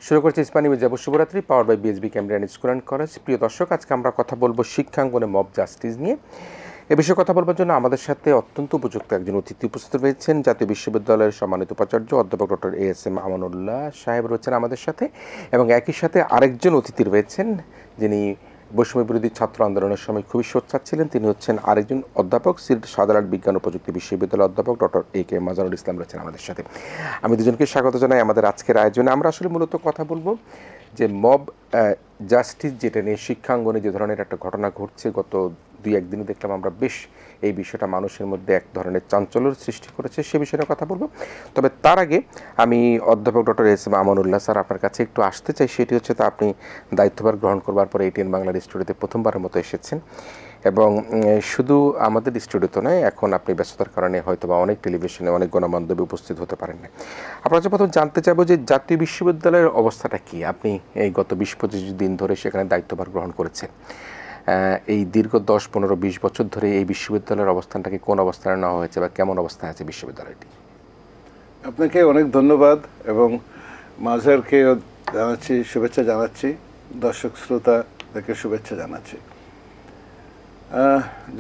শুরু করছি ইসমানী মির্জাপুর শুভরাত্রি power by BSB Cambrian school and college. প্রিয় দর্শক, আজকে আমরা কথা বলবো শিক্ষাঙ্গনে মব জাস্টিস নিয়ে। এ বিষয়ে কথা বলবার জন্য আমাদের সাথে অত্যন্ত উপযুক্ত একজন অতিথি উপস্থিত রয়েছেন। জাতীয় বিশ্ববিদ্যালয়ের সম্মানিত উপাচার্য অধ্যাপক ডক্টর এএসএম আমানুল্লাহ সাহেব রয়েছেন আমাদের সাথে, এবং একই সাথে আরেকজন অতিথি রয়েছেন যিনি বৈষম্য বিরোধী ছাত্র আন্দোলনের সময় খুবই সোচ্চার ছিলেন। তিনি হচ্ছেন আরেকজন অধ্যাপক, সিলেট শাহজালাল বিজ্ঞান ও প্রযুক্তি বিশ্ববিদ্যালয়ের অধ্যাপক ডক্টর এ কে মাজানুল ইসলাম রয়েছেন আমাদের সাথে। আমি দুজনকে স্বাগত জানাই আমাদের আজকের আয়োজনে। আমরা আসলে মূলত কথা বলবো যে মব জাস্টিস, যেটা নিয়ে শিক্ষাঙ্গনে যে ধরনের একটা ঘটনা ঘটছে গত 2-1 দিনে দেখলাম আমরা, বেশ এই বিষয়টা মানুষের মধ্যে এক ধরনের চাঞ্চল্যের সৃষ্টি করেছে, সে বিষয়ে কথা বলবো। তবে তার আগে আমি অধ্যাপক doctor S M Amanullah sir আপনার কাছে একটু আসতে চাই। সেটি হচ্ছে, তা আপনি দায়িত্বভার গ্রহণ করবার পরে এটিএন বাংলার স্টুডিওতে প্রথমবারের মতো এসেছেন, এবং শুধু আমাদের স্টুডিওতে নয়, এখন আপনি ব্যস্ততার কারণে হয়তো বা অনেক টেলিভিশনে, অনেক গণমাধ্যমে উপস্থিত হতে পারেন না। আপনার কাছে প্রথম জানতে চাইবো যে জাতীয় বিশ্ববিদ্যালয়ের অবস্থাটা কি? আপনি এই গত 20-25 দিন ধরে সেখানে দায়িত্বভার গ্রহণ করেছেন। এই দীর্ঘ 10-15-20 বছর ধরে এই বিশ্ববিদ্যালয়ের অবস্থানটাকে কোন অবস্থানে নেওয়া হয়েছে বা কেমন অবস্থায় আছে বিশ্ববিদ্যালয়টি? আপনাকে অনেক ধন্যবাদ, এবং মাঝারকে জানাচ্ছি, শুভেচ্ছা জানাচ্ছি, দর্শক শ্রোতাদেরকে শুভেচ্ছা জানাচ্ছি।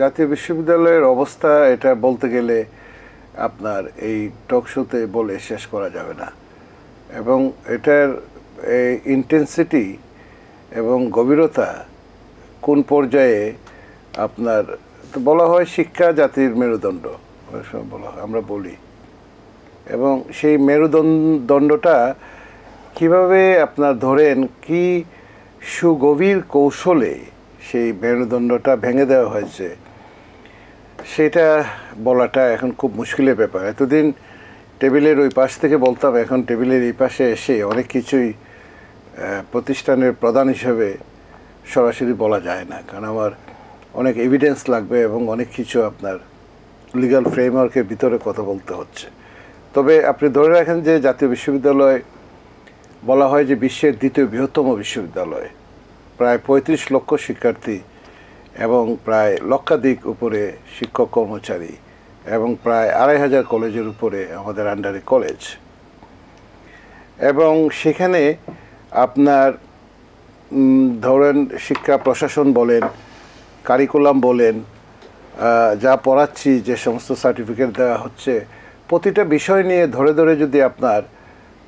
জাতীয় বিশ্ববিদ্যালয়ের অবস্থা, এটা বলতে গেলে আপনার এই টক শোতে বলে শেষ করা যাবে না, এবং এটার ইন্টেন্সিটি এবং গভীরতা কোন পর্যায়ে আপনার, তো বলা হয় শিক্ষা জাতির মেরুদণ্ড, অনেক সময় বলা হয়, আমরা বলি, এবং সেই মেরুদণ্ডটা কিভাবে আপনার ধরেন কি সুগভীর কৌশলে সেই মেরুদণ্ডটা ভেঙে দেওয়া হয়েছে, সেটা বলাটা এখন খুব মুশকিলের ব্যাপার। এতদিন টেবিলের ওই পাশ থেকে বলতাম, এখন টেবিলের এই পাশে এসে অনেক কিছুই প্রতিষ্ঠানের প্রধান হিসেবে সরাসরি বলা যায় না, কারণ আমার অনেক এভিডেন্স লাগবে এবং অনেক কিছু আপনার লিগ্যাল ফ্রেমওয়ার্কের ভিতরে কথা বলতে হচ্ছে। তবে আপনি ধরে রাখেন যে জাতীয় বিশ্ববিদ্যালয় বলা হয় যে বিশ্বের দ্বিতীয় বৃহত্তম বিশ্ববিদ্যালয়, প্রায় 35 লক্ষ শিক্ষার্থী এবং প্রায় লক্ষাধিক উপরে শিক্ষক কর্মচারী, এবং প্রায় 2500 কলেজের উপরে আমাদের আন্ডারে কলেজ, এবং সেখানে আপনার ধরেন শিক্ষা প্রশাসন বলেন, কারিকুলাম বলেন, যা পড়াচ্ছি, যে সমস্ত সার্টিফিকেট দেওয়া হচ্ছে, প্রতিটা বিষয় নিয়ে ধরে ধরে যদি আপনার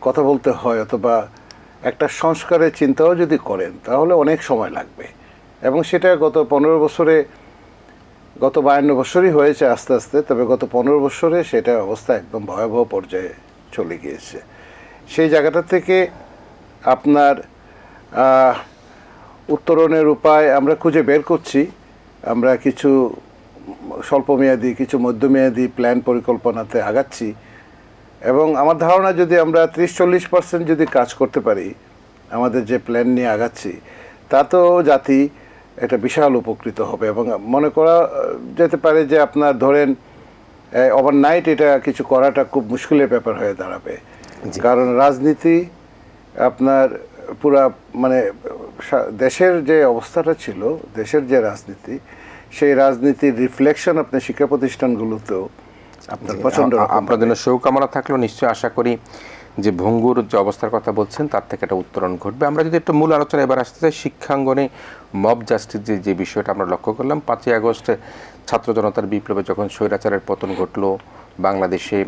কথা বলতে হয়, অথবা একটা সংস্কারের চিন্তাও যদি করেন, তাহলে অনেক সময় লাগবে। এবং সেটা গত 15 বছরে, গত 52 বছরই হয়েছে আস্তে আস্তে, তবে গত 15 বছরে সেটা অবস্থা একদম ভয়াবহ পর্যায়ে চলে গিয়েছে। সেই জায়গাটা থেকে আপনার উত্তরণের উপায় আমরা খুঁজে বের করছি। আমরা কিছু স্বল্পমেয়াদী, কিছু মধ্যমেয়াদী প্ল্যান পরিকল্পনাতে আগাচ্ছি, এবং আমার ধারণা যদি আমরা 30-40% যদি কাজ করতে পারি আমাদের যে প্ল্যান নিয়ে আগাচ্ছি, তাতেও জাতি একটা বিশাল উপকৃত হবে। এবং মনে করা যেতে পারে যে আপনার ধরেন ওভারনাইট এটা কিছু করাটা খুব মুশকিলের ব্যাপার হয়ে দাঁড়াবে, কারণ রাজনীতি আপনার পুরা মানে দেশের যে অবস্থাটা ছিল, দেশের যে রাজনীতি, সেই রাজনীতির রিফ্লেকশন আপনি শিক্ষা প্রতিষ্ঠানগুলোতেও আপনার প্রচণ্ড। আপনার জন্য শুভকামনা থাকলেও নিশ্চয়ই আশা করি যে ভঙ্গুর যে অবস্থার কথা বলছেন তার থেকে একটা উত্তরণ ঘটবে। আমরা যদি একটু মূল আলোচনা এবার আসতে চাই, শিক্ষাঙ্গনে মব জাস্টিস যে বিষয়টা আমরা লক্ষ্য করলাম, 5ই আগস্টে ছাত্র জনতার বিপ্লবে যখন স্বৈরাচারের পতন ঘটলো, বাংলাদেশে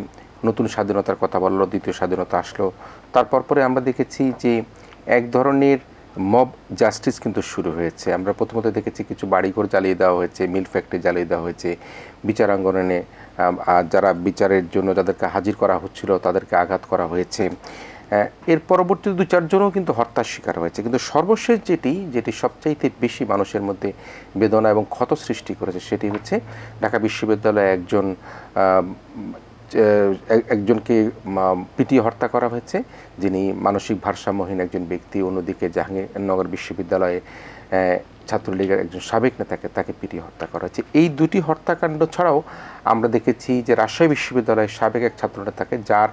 নতুন স্বাধীনতার কথা বললো, দ্বিতীয় স্বাধীনতা আসলো, তারপর পরে আমরা দেখেছি যে এক ধরনের মব জাস্টিস কিন্তু শুরু হয়েছে। আমরা প্রথমত দেখেছি কিছু বাড়িঘর জ্বালিয়ে দেওয়া হয়েছে, মিল ফ্যাক্টরি জ্বালিয়ে দেওয়া হয়েছে, বিচারাঙ্গনে যারা বিচারের জন্য যাদেরকে হাজির করা হচ্ছিল তাদেরকে আঘাত করা হয়েছে। এর পরবর্তী 2-4 জনও কিন্তু হত্যার শিকার হয়েছে। কিন্তু সর্বশেষ যেটি সবচাইতে বেশি মানুষের মধ্যে বেদনা এবং ক্ষত সৃষ্টি করেছে, সেটি হচ্ছে ঢাকা বিশ্ববিদ্যালয়ে একজনকে পিটিয়ে হত্যা করা হয়েছে, যিনি মানসিক ভারসাম্যহীন একজন ব্যক্তি। অন্যদিকে জাহাঙ্গীরনগর বিশ্ববিদ্যালয়ে ছাত্রলীগের একজন সাবেক নেতাকে তাকে পিটিয়ে হত্যা করা হয়েছে। এই দুটি হত্যাকাণ্ড ছাড়াও আমরা দেখেছি যে রাজশাহী বিশ্ববিদ্যালয়ের সাবেক এক ছাত্রনেতাকে, যার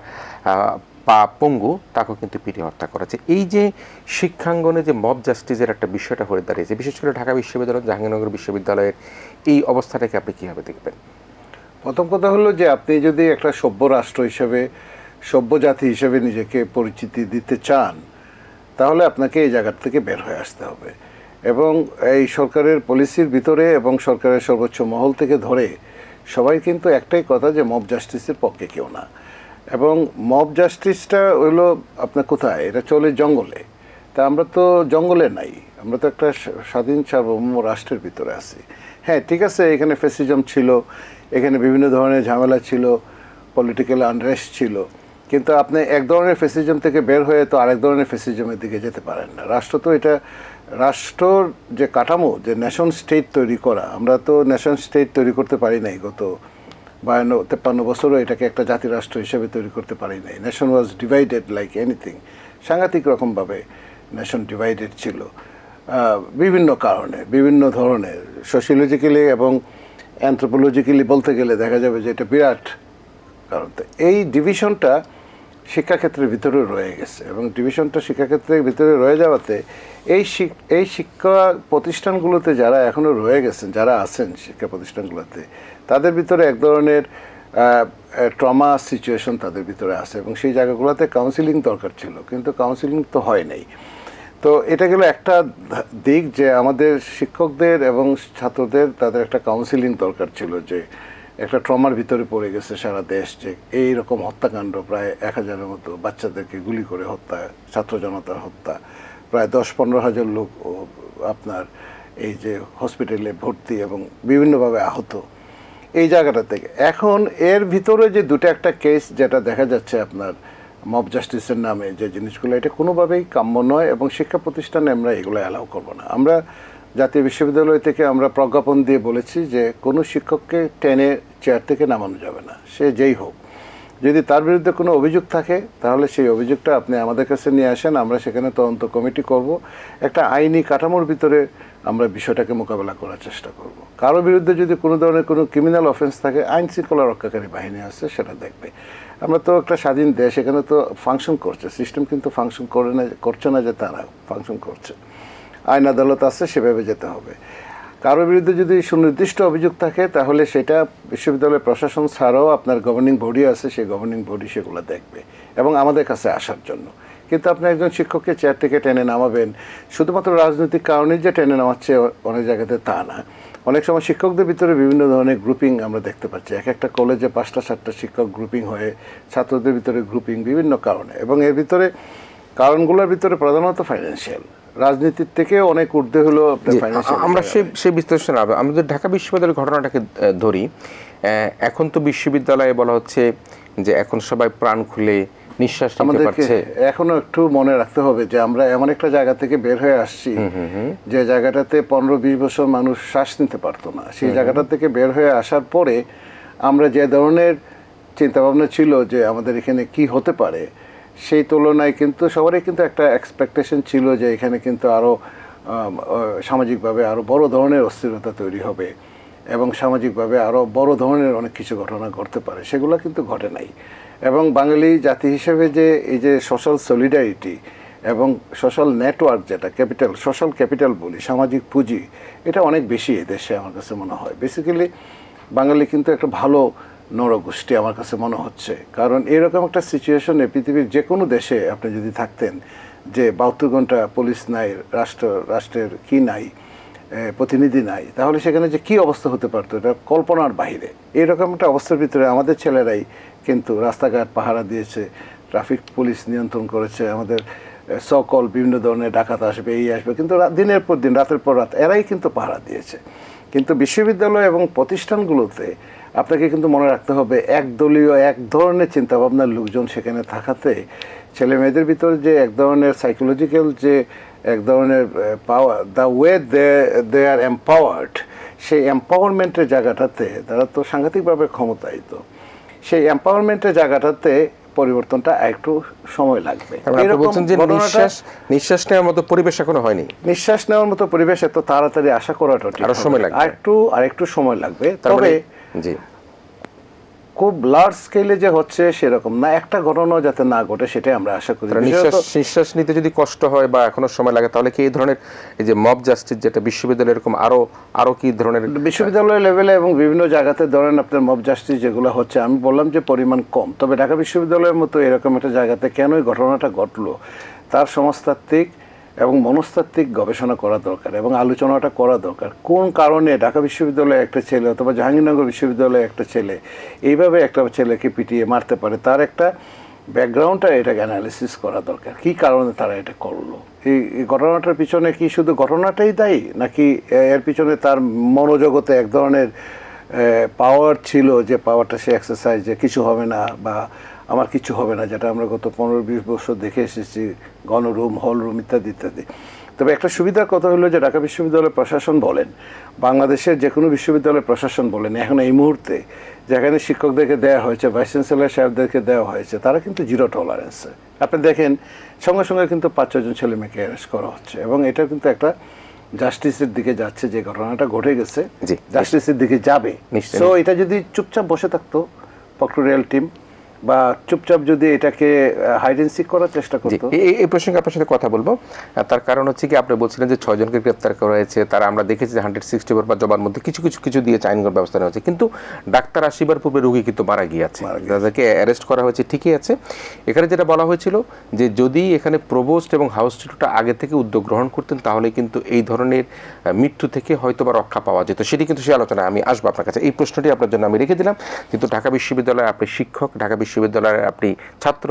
পা পঙ্গু, তাকেও কিন্তু পিটিয়ে হত্যা করা হয়েছে। এই যে শিক্ষাঙ্গনে যে মব জাস্টিসের একটা বিষয়টা হয়ে দাঁড়িয়েছে, বিশেষ করে ঢাকা বিশ্ববিদ্যালয়, জাহাঙ্গীরনগর বিশ্ববিদ্যালয়ের এই অবস্থাটাকে আপনি কীভাবে দেখবেন? প্রথম কথা হলো যে আপনি যদি একটা সভ্য রাষ্ট্র হিসেবে, সভ্য জাতি হিসেবে নিজেকে পরিচিতি দিতে চান, তাহলে আপনাকে এই জায়গা থেকে বের হয়ে আসতে হবে। এবং এই সরকারের পলিসির ভিতরে এবং সরকারের সর্বোচ্চ মহল থেকে ধরে সবাই কিন্তু একটাই কথা যে মব জাস্টিসের পক্ষে কেউ না। এবং মব জাস্টিসটা হলো আপনার কোথায়, এটা চলে জঙ্গলে। তা আমরা তো জঙ্গলে নাই, আমরা তো একটা স্বাধীন সার্বভৌম রাষ্ট্রের ভিতরে আছি। হ্যাঁ ঠিক আছে, এখানে ফ্যাসিজম ছিল, এখানে বিভিন্ন ধরনের ঝামেলা ছিল, পলিটিক্যাল আনরেস্ট ছিল, কিন্তু আপনি এক ধরনের ফ্যাসিজম থেকে বের হয়ে তো আরেক ধরনের ফ্যাসিজমের দিকে যেতে পারেন না। রাষ্ট্র তো এটা, রাষ্ট্রর যে কাঠামো, যে নেশন স্টেট তৈরি করা, আমরা তো নেশন স্টেট তৈরি করতে পারি নাই গত 52-53 বছরও এটাকে একটা জাতিরাষ্ট্র হিসেবে তৈরি করতে পারি নাই। নেশন ওয়াজ ডিভাইডেড লাইক এনিথিং, সাংঘাতিক রকমভাবে নেশন ডিভাইডেড ছিল বিভিন্ন কারণে, বিভিন্ন ধরনের। সোশিওলজিক্যালি এবং অ্যানথ্রোপোলজিক্যালি বলতে গেলে দেখা যাবে যে এটা বিরাট কারণ। তো এই ডিভিশনটা শিক্ষাক্ষেত্রের ভিতরে রয়ে গেছে, এবং ডিভিশনটা শিক্ষাক্ষেত্রের ভিতরে রয়ে যাওয়াতে এই শিক্ষা প্রতিষ্ঠানগুলোতে যারা এখনও রয়ে গেছেন, যারা আছেন শিক্ষা প্রতিষ্ঠানগুলোতে, তাদের ভিতরে এক ধরনের ট্রমা সিচুয়েশন তাদের ভিতরে আছে, এবং সেই জায়গাগুলোতে কাউন্সিলিং দরকার ছিল, কিন্তু কাউন্সিলিং তো হয় নাই। তো এটা গেল একটা দিক, যে আমাদের শিক্ষকদের এবং ছাত্রদের তাদের একটা কাউন্সিলিং দরকার ছিল, যে একটা ট্রমার ভিতরে পড়ে গেছে সারা দেশ, যে এইরকম হত্যাকাণ্ড, প্রায় 1000-এর মতো বাচ্চাদেরকে গুলি করে হত্যা, ছাত্র জনতার হত্যা, প্রায় 10-15 হাজার লোক আপনার এই যে হসপিটালে ভর্তি এবং বিভিন্নভাবে আহত, এই জায়গাটা থেকে। এখন এর ভিতরে যে দুটো একটা কেস যেটা দেখা যাচ্ছে আপনার মব জাস্টিসের নামে যে জিনিসগুলো, এটা কোনোভাবেই কাম্য নয়, এবং শিক্ষা প্রতিষ্ঠানে আমরা এগুলো অ্যালাউ করবো না। আমরা জাতীয় বিশ্ববিদ্যালয় থেকে আমরা প্রজ্ঞাপন দিয়ে বলেছি যে কোনো শিক্ষককে টেনে চেয়ার থেকে নামানো যাবে না, সে যেই হোক। যদি তার বিরুদ্ধে কোনো অভিযোগ থাকে তাহলে সেই অভিযোগটা আপনি আমাদের কাছে নিয়ে আসেন, আমরা সেখানে তদন্ত কমিটি করব, একটা আইনি কাঠামোর ভিতরে আমরা বিষয়টাকে মোকাবেলা করার চেষ্টা করব। কারো বিরুদ্ধে যদি কোনো ধরনের কোনো ক্রিমিনাল অফেন্স থাকে, আইন শৃঙ্খলা রক্ষাকারী বাহিনী আছে, সেটা দেখবে। আমরা তো একটা স্বাধীন দেশ, এখানে তো ফাংশন করছে সিস্টেম, কিন্তু ফাংশন করছে না যে তারা ফাংশন করছে। আইন আদালত আছে, সেভাবে যেতে হবে। কারোর বিরুদ্ধে যদি সুনির্দিষ্ট অভিযোগ থাকে তাহলে সেটা বিশ্ববিদ্যালয় প্রশাসন ছাড়াও আপনার গভর্নিং বডি আছে, সেই গভর্নিং বডি সেগুলো দেখবে এবং আমাদের কাছে আসার জন্য। কিন্তু আপনি একজন শিক্ষককে চেয়ার থেকে টেনে নামাবেন শুধুমাত্র রাজনৈতিক কারণে, যে টেনে নামাচ্ছে অনেক জায়গাতে তা না। অনেক সময় শিক্ষকদের ভিতরে বিভিন্ন ধরনের গ্রুপিং আমরা দেখতে পাচ্ছি, এক একটা কলেজে 5টা-7টা শিক্ষক গ্রুপিং হয়ে, ছাত্রদের ভিতরে গ্রুপিং বিভিন্ন কারণে, এবং এর ভিতরে কারণগুলোর ভিতরে প্রধানত ফাইন্যান্সিয়াল, রাজনীতির থেকে অনেক ঊর্ধ্বে হলো ফাইন্যান্সিয়াল। আমরা সেই বিশ্লেষণ আমাদের ঢাকা বিশ্ববিদ্যালয়ের ঘটনাটাকে ধরি। এখন তো বিশ্ববিদ্যালয়ে বলা হচ্ছে যে এখন সবাই প্রাণ খুলে নিঃশ্বাস নিতে পারছে। এখনো একটু মনে রাখতে হবে যে আমরা এমন একটা জায়গা থেকে বের হয়ে আসছি যে জায়গাটাতে 15-20 বছর মানুষ শ্বাস নিতে পারতো না। সেই জায়গাটা থেকে বের হয়ে আসার পরে আমরা যে ধরনের চিন্তাভাবনা ছিল যে আমাদের এখানে কি হতে পারে, সেই তুলনায় কিন্তু সবারই কিন্তু একটা এক্সপেকটেশন ছিল যে এখানে কিন্তু আরও সামাজিকভাবে আরও বড় ধরনের অস্থিরতা তৈরি হবে এবং সামাজিকভাবে আরও বড় ধরনের অনেক কিছু ঘটনা ঘটতে পারে, সেগুলো কিন্তু ঘটে নাই। এবং বাঙালি জাতি হিসেবে যে এই যে সোশ্যাল সলিডারিটি এবং সোশ্যাল নেটওয়ার্ক, যেটা ক্যাপিটাল, সোশ্যাল ক্যাপিটাল বলি, সামাজিক পুঁজি, এটা অনেক বেশি এই দেশে আমার কাছে মনে হয়। বেসিক্যালি বাঙালি কিন্তু একটা ভালো নরগোষ্ঠী আমার কাছে মনে হচ্ছে, কারণ এরকম একটা সিচুয়েশনে পৃথিবীর যে কোনো দেশে আপনি যদি থাকতেন যে 72 ঘন্টা পুলিশ নাই, রাষ্ট্রের কি নাই, প্রতিনিধি নাই, তাহলে সেখানে যে কী অবস্থা হতে পারতো এটা কল্পনার বাইরে। এরকম একটা অবস্থার ভিতরে আমাদের ছেলেরাই কিন্তু রাস্তাঘাট পাহারা দিয়েছে, ট্রাফিক পুলিশ নিয়ন্ত্রণ করেছে, আমাদের সকল বিভিন্ন ধরনের ডাকাত আসবে, এই আসবে, কিন্তু দিনের পর দিন, রাতের পর রাত এরাই কিন্তু পাহারা দিয়েছে। কিন্তু বিশ্ববিদ্যালয় এবং প্রতিষ্ঠানগুলোতে আপনাকে কিন্তু মনে রাখতে হবে একদলীয় এক ধরনের চিন্তাভাবনার লোকজন সেখানে থাকাতে ছেলে মেয়েদের ভিতরে যে এক ধরনের সাইকোলজিক্যাল যে এক ধরনের power, the way they are empowered, সেই এম্পাওয়ারমেন্টের জায়গাটাতে তারা তো সাংঘাতিকভাবে ক্ষমতায়িত, সেই এম্পাওয়ারমেন্টের জায়গাটাতে পরিবর্তনটা একটু সময় লাগবে। নিঃশ্বাস নেওয়ার মতো পরিবেশ এখনো হয়নি, নিঃশ্বাস নেওয়ার মতো পরিবেশ এত তাড়াতাড়ি আশা করাটা আরো সময় লাগবে, আরেকটু সময় লাগবে। তবে জি খুব লার্জ স্কেলে যে হচ্ছে সেরকম না, একটা ঘটনা যাতে না ঘটে সেটাই আমরা আশা করি। নিঃশ্বাস নিতে যদি কষ্ট হয় বা এখনো সময় লাগে তাহলে কি এই ধরনের এই যে মব জাস্টিস যেটা বিশ্ববিদ্যালয় এরকম আরো কি ধরনের বিশ্ববিদ্যালয় লেভেলে এবং বিভিন্ন জায়গাতে ধরেন আপনার মব জাস্টিস যেগুলো হচ্ছে, আমি বললাম যে পরিমাণ কম, তবে ঢাকা বিশ্ববিদ্যালয়ের মতো এরকম একটা জায়গাতে কেন এই ঘটনাটা ঘটলো তার সমাজতাত্ত্বিক এবং মনস্তাত্ত্বিক গবেষণা করা দরকার এবং আলোচনাটা করা দরকার। কোন কারণে ঢাকা বিশ্ববিদ্যালয়ে একটা ছেলে অথবা জাহাঙ্গীরনগর বিশ্ববিদ্যালয়ে একটা ছেলে এইভাবে একটা ছেলেকে পিটিয়ে মারতে পারে, তার একটা ব্যাকগ্রাউন্ডটা এটাকে অ্যানালিসিস করা দরকার। কী কারণে তারা এটা করলো, এই ঘটনাটার পিছনে কি শুধু ঘটনাটাই দায়ী, নাকি এর পিছনে তার মনোজগতে এক ধরনের পাওয়ার ছিল, যে পাওয়ারটা সে এক্সারসাইজ, যে কিছু হবে না বা আমার কিছু হবে না, যেটা আমরা গত 15-20 বছর দেখে এসেছি, গণরুম, হল রুম ইত্যাদি ইত্যাদি। তবে একটা সুবিধার কথা হলো যে ঢাকা বিশ্ববিদ্যালয়ের প্রশাসন বলেন, বাংলাদেশের যে কোনো বিশ্ববিদ্যালয়ের প্রশাসন বলেন, এখন এই মুহূর্তে যেখানে শিক্ষকদেরকে দেওয়া হয়েছে, ভাইস চ্যান্সেলর সাহেবদেরকে দেওয়া হয়েছে, তারা কিন্তু জিরো টলারেন্সে। আপনি দেখেন সঙ্গে সঙ্গে কিন্তু 5-6 জন ছেলে মেয়েকে অ্যারেস্ট করা হচ্ছে এবং এটা কিন্তু একটা জাস্টিসের দিকে যাচ্ছে। যে ঘটনাটা ঘটে গেছে জাস্টিসের দিকে যাবে। সো এটা যদি চুপচাপ বসে থাকতো প্রক্টোরিয়াল টিম বা চুপচাপ যদি এটাকে হাইড এন্ড সিক করার চেষ্টা করতো। এই প্রসঙ্গে আপনার সাথে কথা বলবো, তার কারণ হচ্ছে কি আপনি বলছিলেন যে 6 জনকে গ্রেপ্তার করা হয়েছে, তারা আমরা দেখেছি যে 164 বা জবার মধ্যে কিছু দিয়ে আইনগত ব্যবস্থা নেওয়া হয়েছে, কিন্তু ডাক্তার আসিবার পূর্বে রোগী কিন্তু মারা গিয়েছে, যাদেরকে অ্যারেস্ট করা হয়েছে ঠিকই আছে। এখানে যেটা বলা হয়েছিল যে যদি এখানে প্রভোস্ট এবং হাউস টিউটরটা আগে থেকে উদ্যোগ গ্রহণ করতেন তাহলে কিন্তু এই ধরনের মৃত্যু থেকে হয়তো বা রক্ষা পাওয়া যেত, সেটি কিন্তু সেই আলোচনায় আমি আসবো আপনার কাছে। এই প্রশ্নটি আপনার জন্য আমি রেখে দিলাম। কিন্তু ঢাকা বিশ্ববিদ্যালয়ে আপনি শিক্ষক, ঢাকা বিশ্ববিদ্যালয়ের আপনি ছাত্র,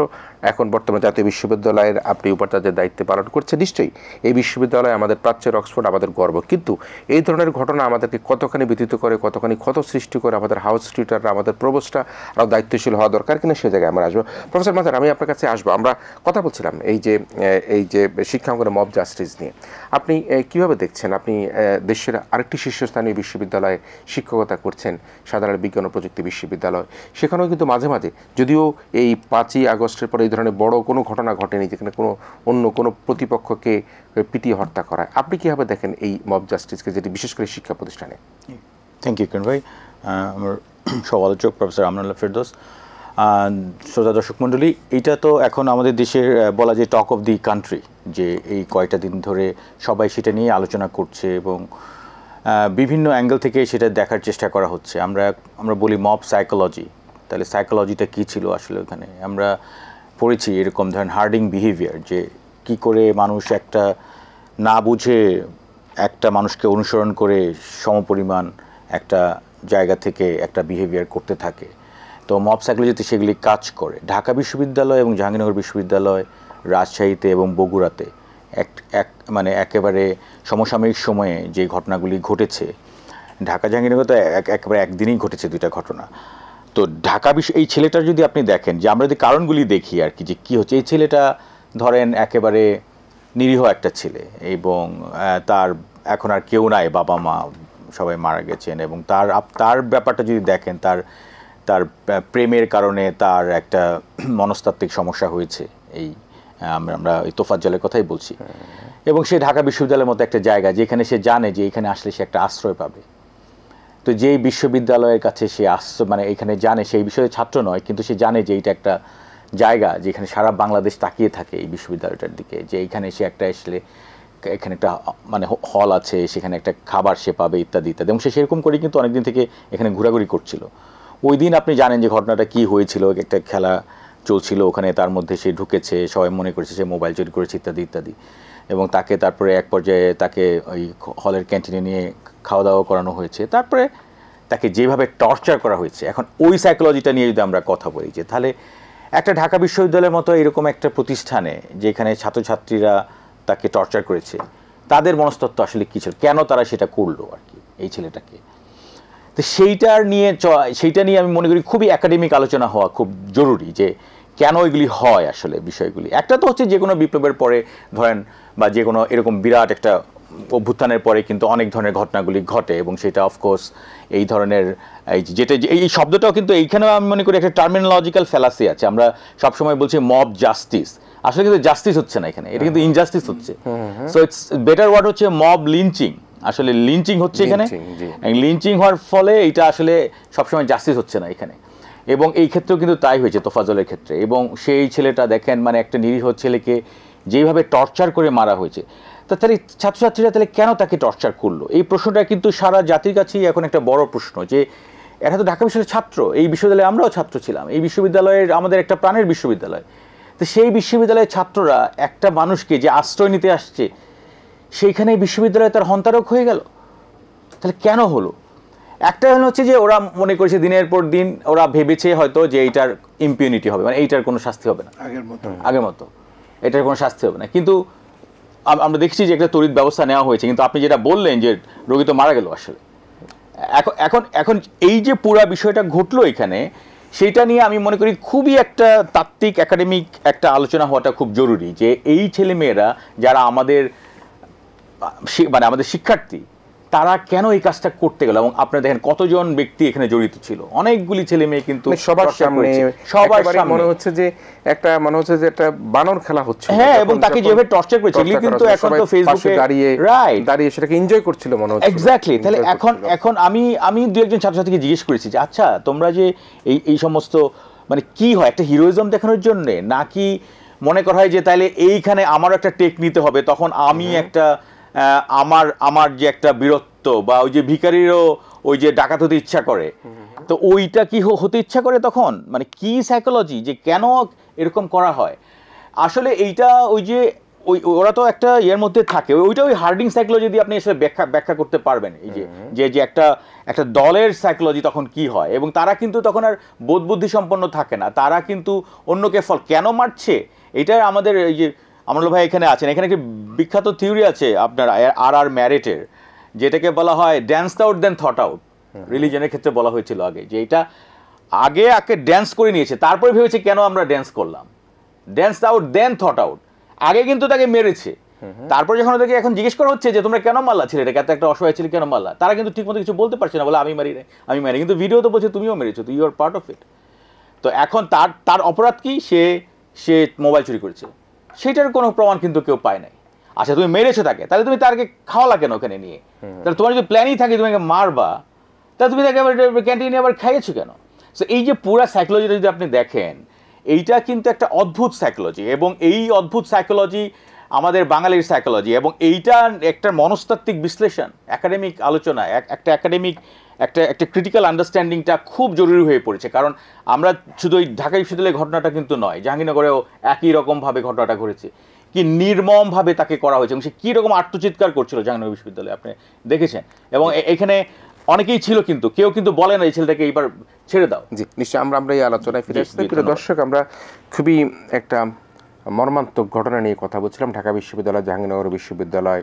এখন বর্তমানে জাতীয় বিশ্ববিদ্যালয়ের আপনি উপাচার্যের দায়িত্ব পালন করছেন। নিশ্চয়ই এই বিশ্ববিদ্যালয় আমাদের প্রাচ্যের অক্সফোর্ড, আমাদের গর্ব, কিন্তু এই ধরনের ঘটনা আমাদেরকে কতখানি ব্যথিত করে, কতখানি ক্ষত সৃষ্টি করে, আমাদের হাউস টিউটাররা, আমাদের প্রভোস্টরা আরও দায়িত্বশীল হওয়া দরকার কিনা সে জায়গায় আমরা আসবো। প্রফেসর মাজার, আমি আপনার কাছে আসবো। আমরা কথা বলছিলাম এই যে শিক্ষাঙ্গনে মব জাস্টিস নিয়ে আপনি কিভাবে দেখছেন? আপনি দেশের আরেকটি শীর্ষস্থানীয় বিশ্ববিদ্যালয়ে শিক্ষকতা করছেন, সাধারণ বিজ্ঞান ও প্রযুক্তি বিশ্ববিদ্যালয়, সেখানেও কিন্তু মাঝে মাঝে, যদিও এই 5ই আগস্টের পরে এই ধরনের বড় কোনো ঘটনা ঘটেনি যেখানে অন্য কোনো প্রতিপক্ষকে পিটিয়ে হত্যা করা, আপনি কীভাবে দেখেন এই মব জাস্টিসকে, যেটি বিশেষ করে শিক্ষা প্রতিষ্ঠানে? থ্যাংক ইউ কিরণ ভাই। আমার সহ-আলোচক প্রফেসর আমনুল্লাহ ফেরদৌস, শ্রোতা দর্শক মণ্ডলী, এটা তো এখন আমাদের দেশের বলা যায় টক অফ দি কান্ট্রি, যে এই কয়টা দিন ধরে সবাই সেটা নিয়ে আলোচনা করছে এবং বিভিন্ন অ্যাঙ্গেল থেকে সেটা দেখার চেষ্টা করা হচ্ছে। আমরা বলি মব সাইকোলজি, তাহলে সাইকোলজিটা কী ছিল আসলে ওখানে? আমরা পড়েছি এরকম ধরেন হার্ডিং বিহেভিয়ার, যে কি করে মানুষ একটা না বুঝে একটা মানুষকে অনুসরণ করে সমপরিমাণ একটা জায়গা থেকে একটা বিহেভিয়ার করতে থাকে। তো মব সাইকোলজিতে সেগুলি কাজ করে। ঢাকা বিশ্ববিদ্যালয় এবং জাহাঙ্গীরনগর বিশ্ববিদ্যালয়, রাজশাহীতে এবং বগুড়াতে মানে একেবারে সমসাময়িক সময়ে যে ঘটনাগুলি ঘটেছে, ঢাকা জাহাঙ্গীরনগর তো একেবারে একদিনেই ঘটেছে 2টা ঘটনা। তো ঢাকা এই ছেলেটার যদি আপনি দেখেন, যে আমরা যদি কারণগুলি দেখি আর কি, যে কী হচ্ছে, এই ছেলেটা ধরেন একেবারে নিরীহ একটা ছেলে এবং তার এখন আর কেউ নাই, বাবা মা সবাই মারা গেছেন, এবং তার ব্যাপারটা যদি দেখেন, তার প্রেমের কারণে তার একটা মনস্তাত্ত্বিক সমস্যা হয়েছে। আমরা এই তোফাজ্জলের কথাই বলছি। এবং সে ঢাকা বিশ্ববিদ্যালয়ের মতো একটা জায়গা যেখানে সে জানে যে এখানে আসলে সে একটা আশ্রয় পাবে। তো যেই বিশ্ববিদ্যালয়ের কাছে সে মানে এখানে জানে, সেই বিষয়ে ছাত্র নয়, কিন্তু সে জানে যে এটা একটা জায়গা যেখানে সারা বাংলাদেশ তাকিয়ে থাকে এই বিশ্ববিদ্যালয়টার দিকে, যে এইখানে সে একটা আসলে এখানে একটা মানে হল আছে, সেখানে একটা খাবার সে পাবে ইত্যাদি ইত্যাদি, এবং সে সেরকম করেই কিন্তু অনেকদিন থেকে এখানে ঘোরাঘুরি করছিল। ওই দিন আপনি জানেন যে ঘটনাটা কি হয়েছিল, একটা খেলা চলছিল ওখানে, তার মধ্যে সে ঢুকেছে, সবাই মনে করেছে সে মোবাইল চুরি করেছে ইত্যাদি ইত্যাদি, এবং তাকে তারপরে এক পর্যায়ে তাকে ওই হলের ক্যান্টিনে নিয়ে খাওয়া দাওয়া করানো হয়েছে, তারপরে তাকে যেভাবে টর্চার করা হয়েছে। এখন ওই সাইকোলজিটা নিয়ে যদি আমরা কথা বলি, যে তাহলে একটা ঢাকা বিশ্ববিদ্যালয়ের মতো এরকম একটা প্রতিষ্ঠানে যেখানে ছাত্রছাত্রীরা তাকে টর্চার করেছে, তাদের মনস্তত্ত্ব আসলে কী ছিল, কেন তারা সেটা করলো আর কি এই ছেলেটাকে। তো সেইটা নিয়ে আমি মনে করি খুবই একাডেমিক আলোচনা হওয়া খুব জরুরি, যে কেন এগুলি হয় আসলে বিষয়গুলি। একটা তো হচ্ছে যে কোনো বিপ্লবের পরে ধরেন, বা যে কোনো এরকম বিরাট একটা অভ্যুত্থানের পরে কিন্তু অনেক ধরনের ঘটনাগুলি ঘটে, এবং সেটা অফকোর্স এই ধরনের এই শব্দটাও কিন্তু এইখানেও আমি মনে করি একটা টার্মিনোলজিক্যাল ফ্যালাসি আছে। আমরা সবসময় বলছি মব জাস্টিস, আসলে কিন্তু জাস্টিস হচ্ছে না এখানে, এটা কিন্তু ইনজাস্টিস হচ্ছে। সো ইটস বেটার ওয়ার্ড হচ্ছে মব লিঞ্চিং। আসলে লিঞ্চিং হচ্ছে এখানে, লিঞ্চিং হওয়ার ফলে এটা আসলে সবসময় জাস্টিস হচ্ছে না এখানে। এবং এই ক্ষেত্রেও কিন্তু তাই হয়েছে তোফাজ্জলের ক্ষেত্রে। এবং সেই ছেলেটা দেখেন মানে একটা নিরীহ ছেলেকে যেইভাবে টর্চার করে মারা হয়েছে, তাহলে ছাত্রছাত্রীরা তাহলে কেন তাকে টর্চার করলো, এই প্রশ্নটা কিন্তু সারা জাতির কাছেই এখন একটা বড় প্রশ্ন। যে এটা তো ঢাকা বিশ্ববিদ্যালয়ের ছাত্র, এই বিশ্ববিদ্যালয়ে আমরাও ছাত্র ছিলাম, এই বিশ্ববিদ্যালয়ের আমাদের একটা প্রাণের বিশ্ববিদ্যালয়। তো সেই বিশ্ববিদ্যালয়ের ছাত্ররা একটা মানুষকে যে আশ্রয় নিতে আসছে সেইখানে বিশ্ববিদ্যালয়ে তার হন্তারক হয়ে গেল, তাহলে কেন হলো? একটা হচ্ছে যে ওরা মনে করেছে দিনের পর দিন ওরা ভেবেছে হয়তো যে এইটার ইম্পিউনিটি হবে, মানে এইটার কোনো শাস্তি হবে না আগের মতো, এটার কোনো শাস্তি হবে না। কিন্তু আমরা দেখছি যে একটা তড়িৎ ব্যবস্থা নেওয়া হয়েছে। কিন্তু আপনি যেটা বললেন যে রোগী তো মারা গেল, আসলে এখন এখন এই যে পুরা বিষয়টা ঘটলো এখানে, সেইটা নিয়ে আমি মনে করি খুবই একটা তাত্ত্বিক একাডেমিক একটা আলোচনা হওয়াটা খুব জরুরি। যে এই ছেলেমেয়েরা যারা আমাদের মানে আমাদের শিক্ষার্থী, তারা কেন এই কাজটা করতে গেল, এবং আপনারা দেখেন কতজন ব্যক্তি এখানে জড়িত ছিল, অনেকগুলি ছেলে মেয়ে কিন্তু সবার সামনে মনে হচ্ছে যে একটা বানর খেলা হচ্ছে। হ্যাঁ, এবং তাকে যেভাবে টর্চার করেছে এগুলি কিন্তু এখন তো ফেসবুকে দাঁড়িয়ে সেটাকে এনজয় করছিল মনে হচ্ছে। এক্স্যাক্টলি। তাহলে এখন আমি দু একজন ছাত্রছাত্রীকে জিজ্ঞেস করেছি যে আচ্ছা তোমরা যে এই সমস্ত মানে কি হয়, একটা হিরোইজম দেখানোর জন্য, নাকি মনে করা হয় যে তাহলে এইখানে আমারও একটা টেক নিতে হবে, তখন আমি একটা আমার যে একটা বীরত্ব, বা ওই যে ভিখারিরও ওই যে ডাকাত হতে ইচ্ছা করে, তো ওইটা কি হতে ইচ্ছা করে তখন, মানে কি সাইকোলজি যে কেন এরকম করা হয়? আসলে এইটা ওই যে ওরা তো একটা ইয়ের মধ্যে থাকে, ওইটা ওই হার্ডিং সাইকোলজি দিয়ে আপনি আসলে ব্যাখ্যা করতে পারবেন। এই যে একটা দলের সাইকোলজি তখন কি হয়, এবং তারা কিন্তু তখন আর বোধ বুদ্ধি সম্পন্ন থাকে না, তারা কিন্তু অন্যকে কেন মারছে এটা আমাদের এই যে আমরুল ভাই এখানে আছেন, এখানে একটি বিখ্যাত থিওরি আছে আপনার আর ম্যারেটের, যেটাকে বলা হয় ড্যান্স আউট দেন থট আউট। রিলিজনের ক্ষেত্রে বলা হয়েছিল আগে যে এটা আগে ড্যান্স করে নিয়েছে, তারপরে ভেবেছে কেন আমরা ড্যান্স করলাম, ড্যান্স আউট দেন থট আউট। আগে কিন্তু তাকে মেরেছে, তারপর যখন ওদেরকে এখন জিজ্ঞেস করা হচ্ছে যে তোমরা কেন মারলা ছেলেটাকে, এত একটা অসহায় ছেলে কেন মারলা, তারা কিন্তু ঠিকমতো কিছু বলতে পারছে না, বলে আমি মারি কিন্তু ভিডিও তো বলছে তুমিও মেরেছো, তো you are part of it. তো এখন তার অপরাধ কি, সে মোবাইল চুরি করেছে, সেটার কোনো প্রমাণ কিন্তু কেউ পায় নাই। আচ্ছা তুমি মেরেছো তাকে, তাহলে তুমি তাকে খাওয়ালা কেন ওখানে নিয়ে? তাহলে তোমার যদি প্ল্যানই থাকে তুমি মারবা, তাহলে তুমি তাকে আবার ক্যান্টিনে আবার খাইয়েছো কেন? সো এই যে পুরা সাইকোলজিটা যদি আপনি দেখেন, এইটা কিন্তু একটা অদ্ভুত সাইকোলজি, এবং এই অদ্ভুত সাইকোলজি আমাদের বাঙালির সাইকোলজি, এবং এইটা একটা মনস্তাত্ত্বিক বিশ্লেষণ, একাডেমিক আলোচনা, একটা একাডেমিক একটা ক্রিটিক্যাল আন্ডারস্ট্যান্ডিংটা খুব জরুরি হয়ে পড়েছে। কারণ আমরা শুধু ওই ঢাকা বিশ্ববিদ্যালয়ের ঘটনাটা কিন্তু নয়, জাহাঙ্গীরনগরেও একই রকমভাবে ঘটনাটা ঘটেছে, কি নির্মমভাবে তাকে করা হয়েছে, এবং সে কীরকম আত্মচিৎকার করছিল জাহাঙ্গীরনগর বিশ্ববিদ্যালয়ে আপনি দেখেছেন। এবং এখানে অনেকেই ছিল, কিন্তু কেউ কিন্তু বলে না এই ছেলেটাকে এইবার ছেড়ে দাও। জি নিশ্চয়ই, আমরা এই আলোচনায় ফিরে আসছি। প্রিয় দর্শক, আমরা খুবই একটা মর্মান্তিক ঘটনা নিয়ে কথা বলছিলাম। ঢাকা বিশ্ববিদ্যালয়, জাহাঙ্গীরনগর বিশ্ববিদ্যালয়,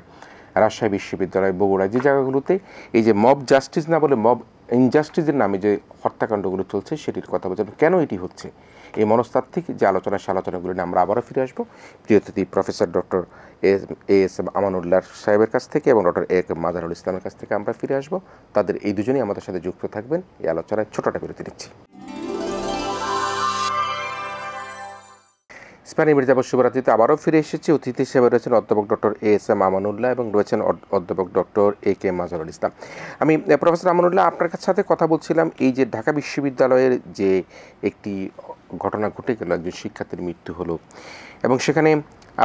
রাজশাহী বিশ্ববিদ্যালয়, বগুড়া, যে জায়গাগুলোতে এই যে মব জাস্টিস না বলে মব ইনজাস্টিসের নামে যে হত্যাকাণ্ডগুলো চলছে সেটির কথা বলছিলাম, কেন এটি হচ্ছে, এই মনস্তাত্ত্বিক যে আলোচনা, সে আলোচনাগুলো নিয়ে আমরা আবারও ফিরে আসবো প্রিয় অতিথি প্রফেসর ডক্টর এএসএম আমানুল্লাহ সাহেবের কাছ থেকে এবং ডক্টর এ কে মাজারুল ইসলামের কাছ থেকে আমরা ফিরে আসবো। তাদের এই দুজনেই আমাদের সাথে যুক্ত থাকবেন এই আলোচনায়। ছোটটা বিরতি নিচ্ছি। স্প্যানিশ মির্জাপুর শুভরাত্রিতে আবারও ফিরে এসেছি। অতিথি হিসেবে রয়েছেন অধ্যাপক ডক্টর এএসএম আমানুল্লাহ এবং রয়েছেন অধ্যাপক ডক্টর এ কে মাজারুল ইসলাম। আমি প্রফেসর আমানুল্লাহ আপনার সাথে কথা বলছিলাম এই যে ঢাকা বিশ্ববিদ্যালয়ের যে একটি ঘটনা ঘটে গেল, একজন শিক্ষার্থীর মৃত্যু হলো, এবং সেখানে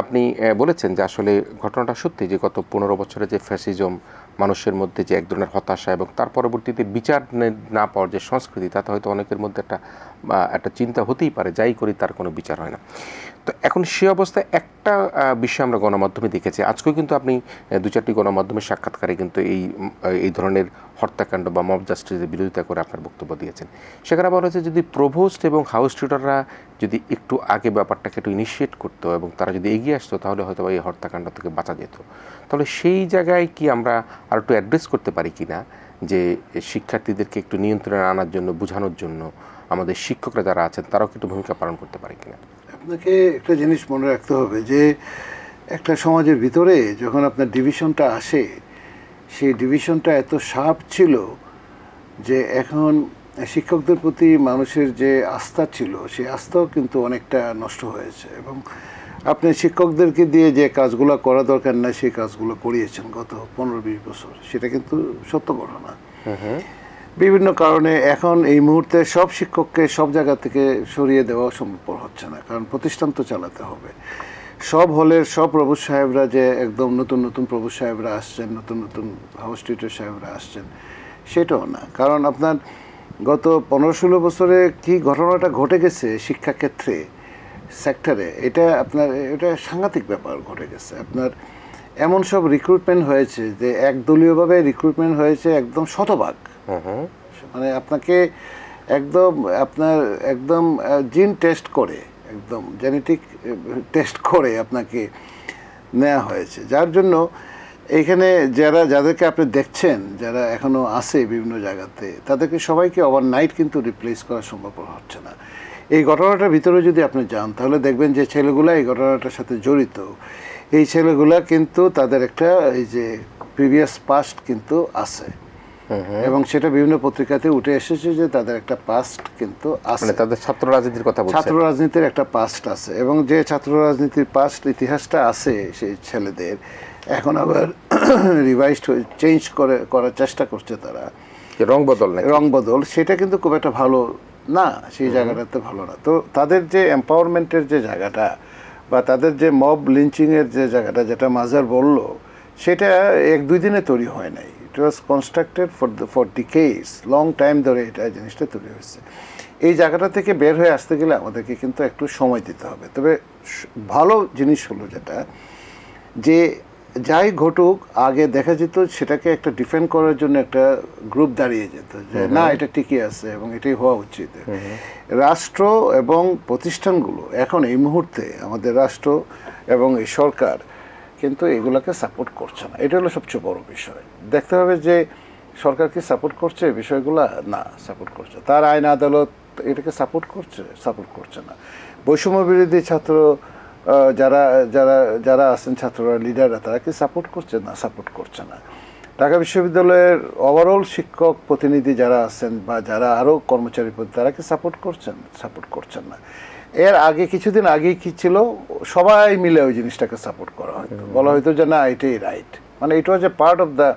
আপনি বলেছেন যে আসলে ঘটনাটা সত্যি, যে গত 15 বছরে যে ফ্যাসিজম, মানুষের মধ্যে যে এক ধরনের হতাশা এবং তার পরবর্তীতে বিচার না পাওয়ার যে সংস্কৃতি, তাতে হয়তো অনেকের মধ্যে একটা চিন্তা হতেই পারে, যাই করি তার কোনো বিচার হয় না। তো এখন সে অবস্থায় একটা বিষয় আমরা গণমাধ্যমে দেখেছি, আজকেও কিন্তু আপনি 2-4টি গণমাধ্যমের সাক্ষাৎকারে কিন্তু এই ধরনের হত্যাকাণ্ড বা মব জাস্টিসের বিরোধিতা করে আপনার বক্তব্য দিয়েছেন। সেখানে বলা হয়েছে যদি প্রভোস্ট এবং হাউস টিউটররা যদি একটু আগে ব্যাপারটাকে একটু ইনিশিয়েট করতো এবং তারা যদি এগিয়ে আসতো, তাহলে হয়তো এই হত্যাকাণ্ড থেকে বাঁচা যেত। তাহলে সেই জায়গায় কি আমরা আর একটু অ্যাড্রেস করতে পারি কি না, যে শিক্ষার্থীদেরকে একটু নিয়ন্ত্রণে আনার জন্য, বোঝানোর জন্য আমাদের শিক্ষকরা যারা আছেন তারাও একটু ভূমিকা পালন করতে পারে কিনা? আপনাকে একটা জিনিস মনে রাখতে হবে যে একটা সমাজের ভিতরে যখন আপনার ডিভিশনটা আসে, সেই ডিভিশনটা এত শার্প ছিল যে এখন শিক্ষকদের প্রতি মানুষের যে আস্থা ছিল, সেই আস্থাও কিন্তু অনেকটা নষ্ট হয়েছে। এবং আপনি শিক্ষকদেরকে দিয়ে যে কাজগুলো করা দরকার না, সেই কাজগুলো করিয়েছেন গত 15-20 বছর, সেটা কিন্তু সত্য ঘটনা। বিভিন্ন কারণে এখন এই মুহূর্তে সব শিক্ষককে সব জায়গা থেকে সরিয়ে দেওয়া সম্ভব হচ্ছে না, কারণ প্রতিষ্ঠান তো চালাতে হবে। সব হলের সব প্রভু সাহেবরা যে একদম নতুন নতুন প্রভু সাহেবরা আসছেন, নতুন নতুন হাউস টিউটর সাহেবরা আসছেন, সেটাও না। কারণ আপনার গত 15-16 বছরে কি ঘটনাটা ঘটে গেছে শিক্ষাক্ষেত্রে সেক্টরে, এটা সাংঘাতিক ব্যাপার ঘটে গেছে। আপনার এমন সব রিক্রুটমেন্ট হয়েছে যে একদলীয়ভাবে রিক্রুটমেন্ট হয়েছে একদম শতভাগ। মানে আপনাকে একদম জিন টেস্ট করে, একদম জেনেটিক টেস্ট করে আপনাকে নেওয়া হয়েছে, যার জন্য এখানে যাদেরকে আপনি দেখছেন, যারা এখনো আছে বিভিন্ন জায়গাতে, তাদেরকে সবাইকে ওভারনাইট কিন্তু রিপ্লেস করা সম্ভব হচ্ছে না। এই ঘটনাটার ভিতরে যদি আপনি যান, তাহলে দেখবেন যে ছেলেগুলা এই ঘটনাটার সাথে জড়িত, এই ছেলেগুলা কিন্তু তাদের একটা এই যে প্রিভিয়াস পাস্ট কিন্তু আছে, এবং সেটা বিভিন্ন পত্রিকাতে উঠে এসেছে যে তাদের একটা পাস্ট কিন্তু আছে, তাদের ছাত্র রাজনীতির কথা বলছেন, ছাত্র রাজনীতির একটা পাস্ট আছে, এবং যে ছাত্র রাজনীতির পাস্ট ইতিহাসটা আছে সেই ছেলেদের এখন আবার রিভাইজড চেঞ্জ করার চেষ্টা করছে তারা, রং বদল, সেটা কিন্তু খুব একটা ভালো না, সেই জায়গাটাতে ভালো না। তো তাদের যে এম্পাওয়ারমেন্টের যে জায়গাটা বা তাদের যে মব লিঞ্চিংয়ের যে জায়গাটা, যেটা মাজার বলল, সেটা 1-2 দিনে তৈরি হয় নাই। It was constructed for decades, long time ধরে এটা জিনিসটা তৈরি হয়েছে। এই জায়গাটা থেকে বের হয়ে আসতে গেলে আমাদেরকে কিন্তু একটু সময় দিতে হবে। তবে ভালো জিনিস হলো যেটা, যে যাই ঘটুক আগে দেখা যেত সেটাকে একটা ডিফেন্ড করার জন্য একটা গ্রুপ দাঁড়িয়ে যেত যে না, এটা ঠিকই আছে এবং এটাই হওয়া উচিত। রাষ্ট্র এবং প্রতিষ্ঠানগুলো এখন এই মুহূর্তে, আমাদের রাষ্ট্র এবং এই সরকার কিন্তু এগুলোকে সাপোর্ট করছে না। এটা হলো সবচেয়ে বড় বিষয়। দেখতে হবে যে সরকার কি সাপোর্ট করছে বিষয়গুলো? না, সাপোর্ট করছে। তার আইন আদালত এটাকে সাপোর্ট করছে না। বৈষম্য বিরোধী ছাত্র যারা যারা যারা আছেন, ছাত্ররা, লিডাররা, তারা কি সাপোর্ট করছে? না, সাপোর্ট করছে না। ঢাকা বিশ্ববিদ্যালয়ের ওভারঅল শিক্ষক প্রতিনিধি যারা আছেন বা যারা আরও কর্মচারী, তারা কি সাপোর্ট করছেন না। এর আগে কিছুদিন আগেই কি ছিল, সবাই মিলে ওই জিনিসটাকে সাপোর্ট করা হতো, বলা হতো যে না, এটাই রাইট। মানে ইট ওয়াজ এ পার্ট অফ দ্য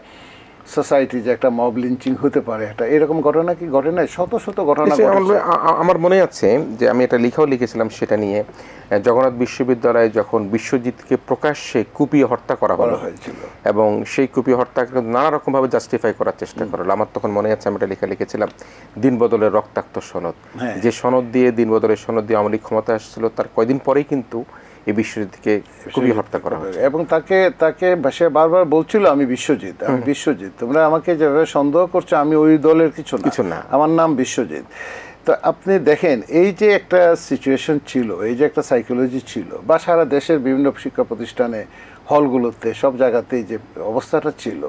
সোসাইটি যে একটা মব লিঞ্চিং হতে পারে, একটা এরকম ঘটনা কি ঘটে নাই? শত শত ঘটনা। আমার মনে আছে যে আমি এটা লিখেছিলাম সেটা নিয়ে, জগন্নাথ বিশ্ববিদ্যালয়ে যখন বিশ্বজিৎকে প্রকাশ্যে কুপিয়ে হত্যা করা হয়েছিল এবং সেই কুপিয়ে হত্যাকে নানা রকমভাবে জাস্টিফাই করার চেষ্টা করা হলো। আমার তখন মনে আছে আমি এটা লিখেছিলাম দিনবদলের রক্তাক্ত সনদ, যে সনদ দিয়ে আওয়ামী লীগ ক্ষমতা আসছিল, তার কয়দিন পরেই কিন্তু এই বিশ্বজিৎকে কুপিয়ে হত্যা করা হয়েছে। এবং তাকে সে বারবার বলছিল আমি বিশ্বজিৎ, তোমরা আমাকে যেভাবে সন্দেহ করছো, আমি ওই দলের কিছু না, আমার নাম বিশ্বজিৎ। তো আপনি দেখেন, এই যে একটা সিচুয়েশন ছিল, এই যে একটা সাইকোলজি ছিল, বা সারা দেশের বিভিন্ন শিক্ষা প্রতিষ্ঠানে, হলগুলোতে, সব জায়গাতেই যে অবস্থাটা ছিল,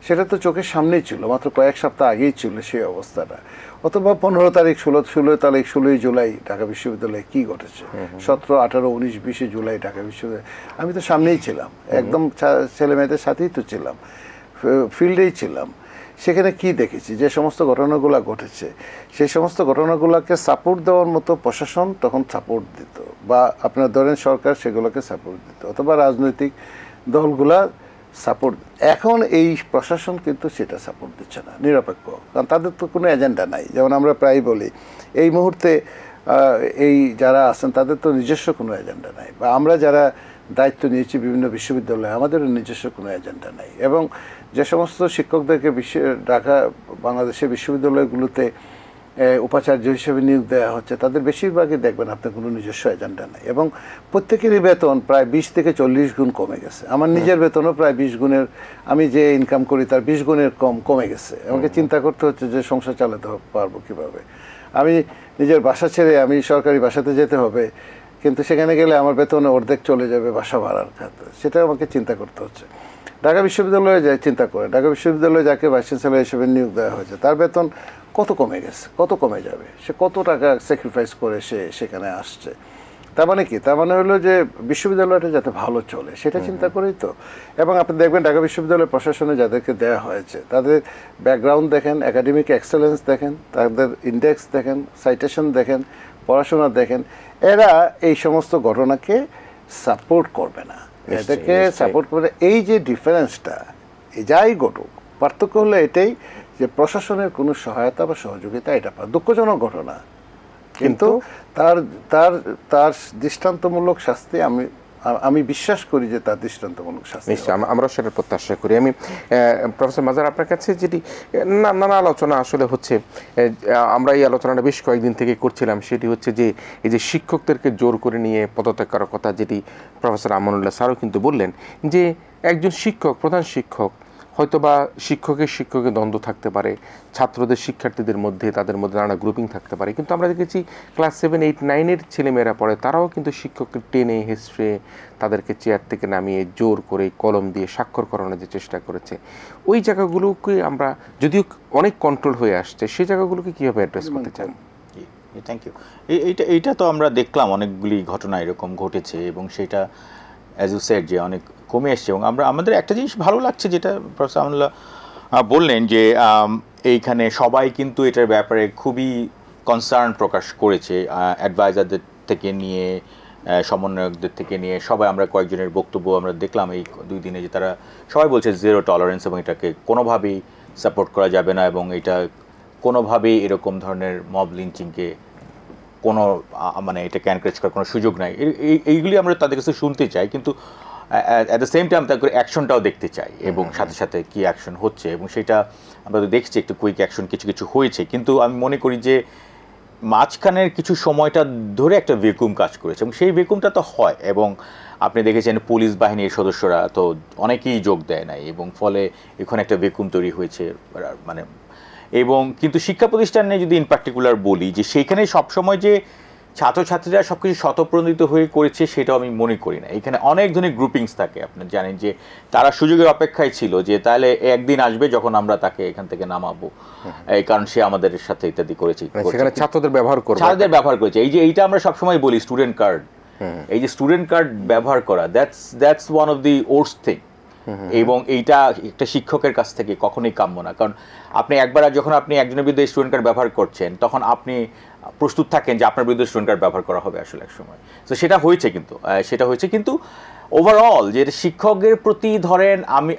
সেটা তো চোখের সামনেই ছিল, মাত্র কয়েক সপ্তাহ আগেই ছিল সেই অবস্থাটা। অথবা 15 তারিখ, 16 জুলাই ঢাকা বিশ্ববিদ্যালয়ে কি ঘটেছে, 17, 18, 19, 20 জুলাই ঢাকা বিশ্ববিদ্যালয়ে আমি তো সামনেই ছিলাম, একদম ছেলে মেয়েদের সাথেই তো ছিলাম, ফিল্ডেই ছিলাম। সেখানে কি দেখেছি, যে সমস্ত ঘটনাগুলো ঘটেছে, সেই সমস্ত ঘটনাগুলোকে সাপোর্ট দেওয়ার মতো প্রশাসন তখন সাপোর্ট দিত, বা আপনার ধরেন সরকার সেগুলোকে সাপোর্ট দিত, অথবা রাজনৈতিক দলগুলা সাপোর্ট। এখন এই প্রশাসন কিন্তু সেটা সাপোর্ট দিচ্ছে না, নিরপেক্ষ, কারণ তাদের তো কোনো এজেন্ডা নাই। যেমন আমরা প্রায় বলি, এই মুহূর্তে এই যারা আছেন তাদের তো নিজস্ব কোনো এজেন্ডা নাই, বা আমরা যারা দায়িত্ব নিয়েছি বিভিন্ন বিশ্ববিদ্যালয়ে, আমাদেরও নিজস্ব কোনো এজেন্ডা নাই। এবং যে সমস্ত শিক্ষকদেরকে ঢাকা বাংলাদেশের বিশ্ববিদ্যালয়গুলোতে উপাচার্য হিসেবে নিয়োগ দেওয়া হচ্ছে, তাদের বেশিরভাগই দেখবেন আপনার কোনো নিজস্ব এজেন্ডা নাই, এবং প্রত্যেকেরই বেতন প্রায় 20 থেকে 40 গুণ কমে গেছে। আমার নিজের বেতনও প্রায় 20 গুণের, আমি যে ইনকাম করি তার 20 গুণের কমে গেছে। আমাকে চিন্তা করতে হচ্ছে যে সংসার চালাতে পারবো কীভাবে। আমি নিজের বাসা ছেড়ে আমি সরকারি বাসাতে যেতে হবে, কিন্তু সেখানে গেলে আমার বেতনে অর্ধেক চলে যাবে বাসা ভাড়ার খাতে, সেটা আমাকে চিন্তা করতে হচ্ছে। ঢাকা বিশ্ববিদ্যালয়ে যাই চিন্তা করে, ঢাকা বিশ্ববিদ্যালয়ে যাকে ভাইস চ্যান্সেলর হিসেবে নিয়োগ দেওয়া হয়েছে, তার বেতন কত কমে গেছে, কত কমে যাবে, সে কত টাকা স্যাক্রিফাইস করে সে সেখানে আসছে। তার মানে কি? তার মানে হলো যে বিশ্ববিদ্যালয়টা যাতে ভালো চলে সেটা চিন্তা করেই তো। এবং আপনি দেখবেন ঢাকা বিশ্ববিদ্যালয় প্রশাসনে যাদেরকে দেওয়া হয়েছে তাদের ব্যাকগ্রাউন্ড দেখেন, একাডেমিক এক্সেলেন্স দেখেন, তাদের ইন্ডেক্স দেখেন, সাইটেশন দেখেন, পড়াশোনা দেখেন, এরা এই সমস্ত ঘটনাকে সাপোর্ট করবে না, এটাকে সাপোর্ট করবে। এই যে ডিফারেন্সটা, যাই ঘটুক, পার্থক্য হলো এটাই যে প্রশাসনের কোনো সহায়তা বা সহযোগিতা এটা পায়। দুঃখজনক ঘটনা, কিন্তু তার তার তার দৃষ্টান্তমূলক শাস্তি আমি বিশ্বাস করি যে তার দৃষ্টান্তমূলক শাস্তি নিশ্চয় আমরা সেটা প্রত্যাশা করি। আমি প্রফেসর মাজার আপনার কাছে যেটি নানা আলোচনা আসলে হচ্ছে, আমরা এই আলোচনাটা বেশ কয়েকদিন থেকে করছিলাম, সেটি হচ্ছে যে এই যে শিক্ষকদেরকে জোর করে নিয়ে পদত্যাগ করার কথা, যেটি প্রফেসর আমানুল্লাহ স্যারও কিন্তু বললেন যে একজন শিক্ষক, প্রধান শিক্ষক হয়তোবা শিক্ষকের দ্বন্দ্ব থাকতে পারে, ছাত্রদের শিক্ষার্থীদের মধ্যে তাদের মধ্যে নানা গ্রুপিং থাকতে পারে, কিন্তু আমরা দেখেছি ক্লাস 7, 8, 9 ছেলেমেয়েরা পড়ে, তারাও কিন্তু শিক্ষককে টেনে হেসড়ে তাদেরকে চেয়ার থেকে নামিয়ে জোর করে কলম দিয়ে স্বাক্ষর করানোর যে চেষ্টা করেছে, ওই জায়গাগুলোকে আমরা যদিও অনেক কন্ট্রোল হয়ে আসছে, সেই জায়গাগুলোকে কীভাবে অ্যাড্রেস করতে চান? Thank you. এইটা তো আমরা দেখলাম অনেকগুলি ঘটনা এরকম ঘটেছে এবং সেটা অ্যাজ ইউ সেড যে অনেক কমে এসছে। এবং আমাদের একটা জিনিস ভালো লাগছে, যেটা প্রফেসর আমানুল্লাহ বললেন যে এইখানে সবাই কিন্তু এটার ব্যাপারে খুবই কনসার্ন প্রকাশ করেছে, অ্যাডভাইজারদের থেকে নিয়ে সমন্বয়কদের থেকে নিয়ে সবাই। আমরা কয়েকজনের বক্তব্য আমরা দেখলাম এই 2 দিনে, যে তারা সবাই বলছে জিরো টলারেন্স এবং এটাকে কোনোভাবেই সাপোর্ট করা যাবে না এবং এটা কোনোভাবেই এরকম ধরনের মব লিঞ্চিংকে কোনো মানে এটাকে এনকারেজ করার কোনো সুযোগ নাই। এইগুলি আমরা তাদের কাছে শুনতে চাই, কিন্তু অ্যাট দ্য সেম টাইম তাদের অ্যাকশনটাও দেখতে চাই এবং সাথে সাথে কী অ্যাকশন হচ্ছে, এবং সেটা আমরা তো দেখছি একটু কুইক অ্যাকশন কিছু হয়েছে। কিন্তু আমি মনে করি যে মাঝখানের কিছু সময়টা ধরে একটা ভ্যাকুয়াম কাজ করেছে এবং সেই ভ্যাকুয়ামটা তো হয়, এবং আপনি দেখেছেন পুলিশ বাহিনীর সদস্যরা তো অনেকেই যোগ দেয় নাই এবং ফলে এখানে একটা ভ্যাকুয়াম তৈরি হয়েছে। মানে এবং কিন্তু শিক্ষা প্রতিষ্ঠানে যদি ইন পার্টিকুলার বলি যে সেইখানে সবসময় যে ছাত্রছাত্রীরা সব কিছু স্বতঃপ্রণোদিত হয়ে করেছে সেটাও আমি মনে করি না। এখানে অনেক ধরনের গ্রুপিংস থাকে, আপনি জানেন যে তারা সুযোগের অপেক্ষায় ছিল যে তাহলে একদিন আসবে যখন আমরা তাকে এখান থেকে নামাবো, এই কারণ সে আমাদের সাথে ইত্যাদি করেছে, সেখানে ছাত্রদের ব্যবহার করেছে। এই যে এইটা আমরা সবসময় বলি স্টুডেন্ট কার্ড, এই যে স্টুডেন্ট কার্ড ব্যবহার করা, that's one of the worst thing. এবং এইটা একটা শিক্ষকের কাছ থেকে কখনোই কাম্য না, কারণ আপনি একবার যখন আপনি একজনের বিরুদ্ধে স্টুডেন্ট কার্ড ব্যবহার করছেন তখন আপনি প্রস্তুত থাকেন যে আপনার বিরুদ্ধে স্টুডেন্ট কার্ড ব্যবহার করা হবে আসলে এক সময়। তো সেটা হয়েছে কিন্তু ওভারঅল যে শিক্ষকের প্রতি ধরেন আমি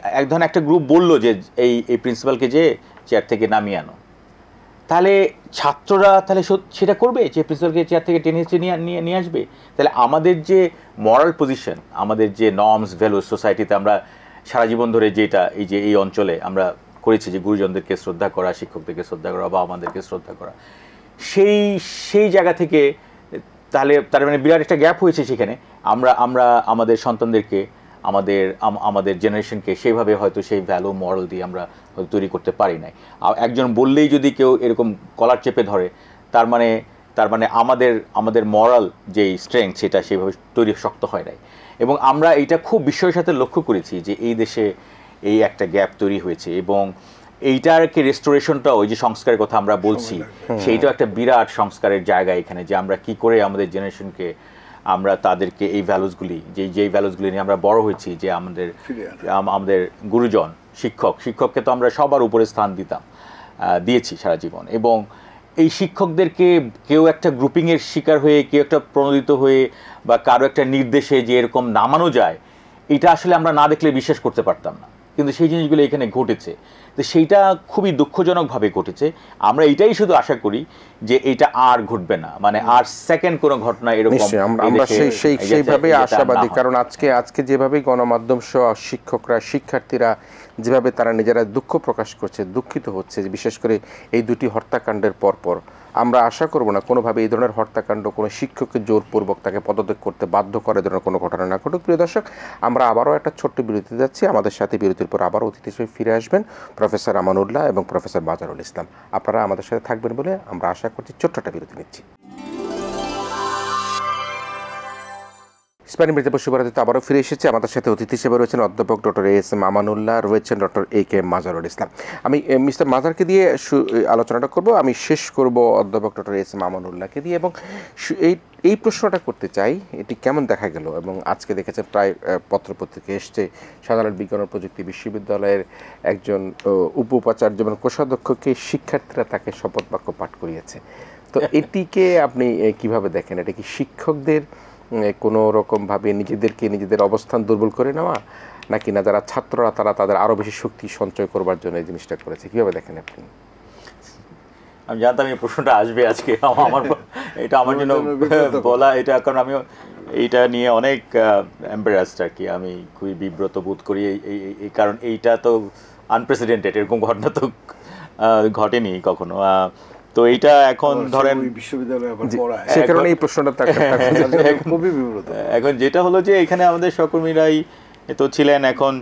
একটা গ্রুপ বললো যে এই প্রিন্সিপালকে যে চেয়ার থেকে নামিয়ে আনো, তাহলে ছাত্ররা তাহলে সেটা করবে যে প্রিন্সিপালকে চেয়ার থেকে টেনে নিয়ে আসবে? তাহলে আমাদের যে মরাল পজিশন, আমাদের যে নর্মস ভ্যালুস সোসাইটিতে আমরা সারা জীবন ধরে যেটা এই অঞ্চলে আমরা করেছি, যে গুরুজনদেরকে শ্রদ্ধা করা, শিক্ষকদেরকে শ্রদ্ধা করা বা আমাদেরকে শ্রদ্ধা করা, সেই জায়গা থেকে তাহলে তার মানে বিরাট একটা গ্যাপ হয়েছে সেখানে। আমরা আমাদের সন্তানদেরকে, আমাদের জেনারেশনকে সেইভাবে হয়তো সেই ভ্যালু মরাল দিয়ে আমরা হয়তো তৈরি করতে পারি নাই। একজন বললেই যদি কেউ এরকম কলার চেপে ধরে, তার মানে আমাদের মরাল যেই স্ট্রেংথ সেটা সেইভাবে শক্ত হয় নাই। এবং আমরা এইটা খুব বিস্ময়ের সাথে লক্ষ্য করেছি যে এই দেশে এই একটা গ্যাপ তৈরি হয়েছে, এবং এইটারকে রেস্টোরেশনটা, ওই যে সংস্কারের কথা আমরা বলছি, সেইটাও একটা বিরাট সংস্কারের জায়গা এখানে, যে আমরা কি করে আমাদের জেনারেশনকে আমরা তাদেরকে এই ভ্যালুসগুলি, যেই ভ্যালুসগুলি নিয়ে আমরা বড় হয়েছি, যে আমাদের গুরুজন শিক্ষককে তো আমরা সবার উপরে স্থান দিয়েছি সারা জীবন, এবং এই শিক্ষকদেরকে কেউ একটা গ্রুপিংয়ের শিকার হয়ে, কেউ একটা প্রণোদিত হয়ে বা কারো একটা নির্দেশে যে এরকম নামানো যায়, এটা আসলে আমরা না দেখলে বিশ্বাস করতে পারতাম না, কিন্তু সেই জিনিসগুলো এখানে ঘটেছে। তো সেইটা খুবই দুঃখজনকভাবে ঘটেছে। আমরা এটাই শুধু আশা করি যে এটা আর ঘটবে না, মানে আর সেকেন্ড কোনো ঘটনা এরকম আমরা সেইভাবে আশাবাদী, কারণ আজকে যেভাবে গণমাধ্যম সহ শিক্ষকরা, শিক্ষার্থীরা যেভাবে তারা নিজেরা দুঃখ প্রকাশ করছে, দুঃখিত হচ্ছে, বিশেষ করে এই 2টি হত্যাকাণ্ডের পরপর, আমরা আশা করব না কোনোভাবে এই ধরনের হত্যাকাণ্ড কোনো শিক্ষককে জোরপূর্বক তাকে পদত্যাগ করতে বাধ্য করে ধরনের কোনো ঘটনা না ঘটুক। প্রিয় দর্শক, আমরা আবারও একটা ছোট্ট বিরতি যাচ্ছি। আমাদের সাথে বিরতির পর আবারও অতিথি হিসেবে ফিরে আসবেন প্রফেসর আমানুল্লাহ এবং প্রফেসর মাজারুল ইসলাম। আপনারা আমাদের সাথে থাকবেন বলে আমরা আশা করছি। ছোট্ট একটা বিরতি নিচ্ছি। স্প্যানিশ মির্জাপুর শুভরাত্রিতে আবারও ফিরে এসেছে। আমাদের সাথে অতিথি হিসেবে রয়েছেন অধ্যাপক ডক্টর এস.এম. আমানুল্লাহ, রয়েছেন ডক্টর এ.কে. মাজারুল ইসলাম। আমি মিস্টার মাজারকে দিয়ে আলোচনাটা করব, আমি শেষ করব অধ্যাপক ডক্টর এস.এম. আমানুল্লাহকে দিয়ে, এবং এই প্রশ্নটা করতে চাই, এটি কেমন দেখা গেল। এবং আজকে দেখেছেন প্রায় পত্রপত্রিকা এসছে, সাধারণ বিজ্ঞান ও প্রযুক্তি বিশ্ববিদ্যালয়ের একজন উপাচার্য এবং কোষাধ্যক্ষকে শিক্ষার্থীরা তাকে শপথ বাক্য পাঠ করিয়েছে। তো এটিকে আপনি কিভাবে দেখেন? এটা কি শিক্ষকদের কোনো রকমভাবে নিজেদের অবস্থান দুর্বল করে নেওয়া, নাকি না যারা ছাত্ররা তারা তাদের আরও বেশি শক্তি সঞ্চয় করবার জন্য এই জিনিসটা করেছে? কীভাবে দেখেন আপনি? আমি জানতাম এই প্রশ্নটা আসবে আজকে। আমার এটা আমার জন্য বলা, এটা কারণ আমি এইটা নিয়ে অনেক এম্বারাসড আর কি, আমি খুবই বিব্রত বোধ করি এই কারণ এইটা তো আনপ্রেসিডেন্টেড, এরকম ঘটনা তো ঘটেনি কখনো। তো এইটা এখন ধরেন বিশ্ববিদ্যালয়ে আবার পড়ায়, সে কারণে এই প্রশ্নটা খুবই বিব্রত। এখন যেটা হলো যে এখানে আমাদের সহকর্মীরাই তো ছিলেন, এখন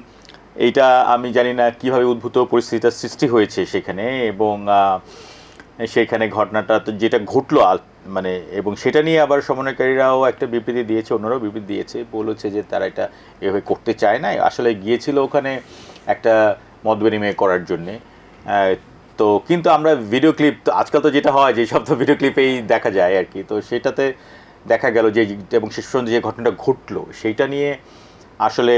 এইটা আমি জানি না কিভাবে উদ্ভূত পরিস্থিতিটা সৃষ্টি হয়েছে সেখানে, এবং সেইখানে ঘটনাটা তো যেটা ঘটলো মানে, এবং সেটা নিয়ে আবার সমন্বয়কারীরাও একটা বিবৃতি দিয়েছে, অন্যরাও বিবৃতি দিয়েছে, বলেছে যে তারা এটা এভাবে করতে চায় না, আসলে গিয়েছিল ওখানে একটা মত বিনিময় করার জন্যে। তো কিন্তু আমরা ভিডিও ক্লিপ, আজকাল তো যেটা হয় যে সব তো ভিডিও ক্লিপেই দেখা যায় আর কি, তো সেটাতে দেখা গেল যে, এবং শেষ পর্যন্ত যে ঘটনাটা ঘটলো সেইটা নিয়ে আসলে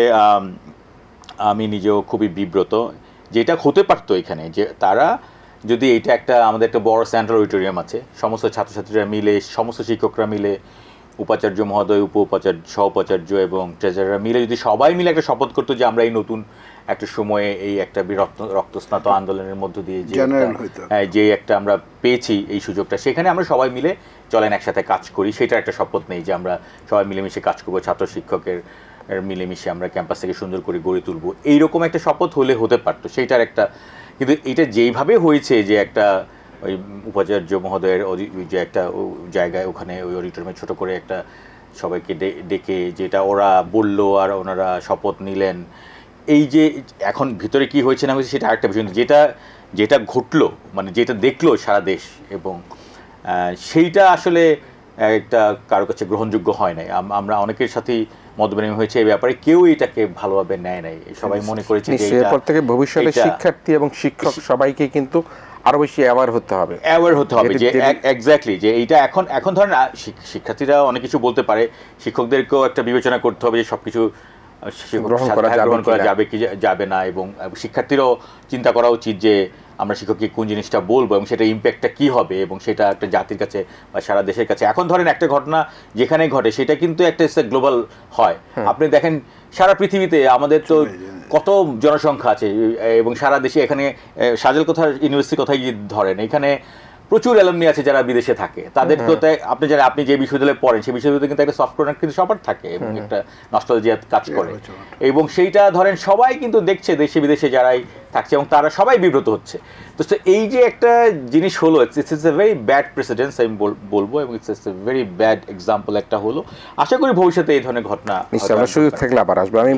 আমি নিজেও খুবই বিব্রত। যেটা হতে পারতো এখানে, যে তারা যদি এইটা একটা, আমাদের একটা বড় সেন্ট্রাল অডিটোরিয়াম আছে, সমস্ত ছাত্রছাত্রীরা মিলে, সমস্ত শিক্ষকরা মিলে, উপাচার্য মহোদয়, উপাচার্য, সহ-উপাচার্য এবং ট্রেজারাররা মিলে যদি সবাই মিলে একটা শপথ করতো যে আমরা এই নতুন একটা সময়ে এই একটা রক্তস্নাত আন্দোলনের মধ্য দিয়ে যে একটা আমরা পেয়েছি এই সুযোগটা, সেখানে আমরা সবাই মিলে চলেন একসাথে কাজ করি, সেটার একটা শপথ নেই যে আমরা সবাই মিলেমিশে কাজ করবো, ছাত্র শিক্ষকের মিলেমিশে আমরা ক্যাম্পাস থেকে সুন্দর করে গড়ে তুলবো, এইরকম একটা শপথ হলে হতে পারতো, সেইটার একটা। কিন্তু এটা যেইভাবে হয়েছে যে একটা ওই উপাচার্য মহোদয়ের যে একটা জায়গায়, ওখানে ওই অডিটোরিয়ামে ছোট করে একটা সবাইকে ডেকে যেটা ওরা বলল আর ওনারা শপথ নিলেন, এই যে এখন ভিতরে কি হয়েছে না হয়েছে সেটা আরেকটা বিষয়, যেটা ঘটলো মানে যেটা দেখলো সারা দেশ, এবং সেইটা আসলে একটা কারো কাছে গ্রহণযোগ্য হয় নাই। আমরা অনেকের সাথেই মতবিনিময় হয়েছে এই ব্যাপারে, কেউ এটাকে ভালোভাবে নেয় নাই, সবাই মনে করেছে যে এরপর থেকে ভবিষ্যতে শিক্ষার্থী এবং শিক্ষক সবাইকে কিন্তু আরো বেশি অ্যাওয়ার হতে হবে যে এক্স্যাক্টলি যে এইটা এখন ধরেন শিক্ষার্থীরা অনেক কিছু বলতে পারে, শিক্ষকদেরকেও একটা বিবেচনা করতে হবে যে সবকিছু গ্রহণ করা যাবে কি যাবে না, এবং শিক্ষার্থীরাও চিন্তা করা উচিত যে আমরা শিক্ষককে কোন জিনিসটা বলবো এবং সেটা ইম্প্যাক্টটা কি হবে, এবং সেটা একটা জাতির কাছে বা সারা দেশের কাছে। এখন ধরেন একটা ঘটনা যেখানে ঘটে সেটা কিন্তু একটা গ্লোবাল হয়। আপনি দেখেন সারা পৃথিবীতে আমাদের তো কত জনসংখ্যা আছে, এবং সারা দেশে এখানে সাজেল কোথার ইউনিভার্সিটির কথাই ধরেন, এখানে প্রচুর অ্যালামনি আছে যারা বিদেশে থাকে, তাদের আপনি যে বিশ্ববিদ্যালয়ে পড়েন সেই বিশ্ববিদ্যালয়ে কিন্তু একটা সফট কর্নার কিন্তু সবার থাকে, এবং একটা নস্টালজিয়া কাজ করে, এবং সেইটা ধরেন সবাই কিন্তু দেখছে দেশে বিদেশে যারাই থাকছে, এবং তারা সবাই বিব্রত হচ্ছে। তো এই যে একটা জিনিস হলো, it's a very bad precedence আমি বলবো, এবং it's a very bad example একটা হলো। আশা করি ভবিষ্যতে এই ধরনের ঘটনা আমরা সুযোগ থাকলে আবার আসবো। আমি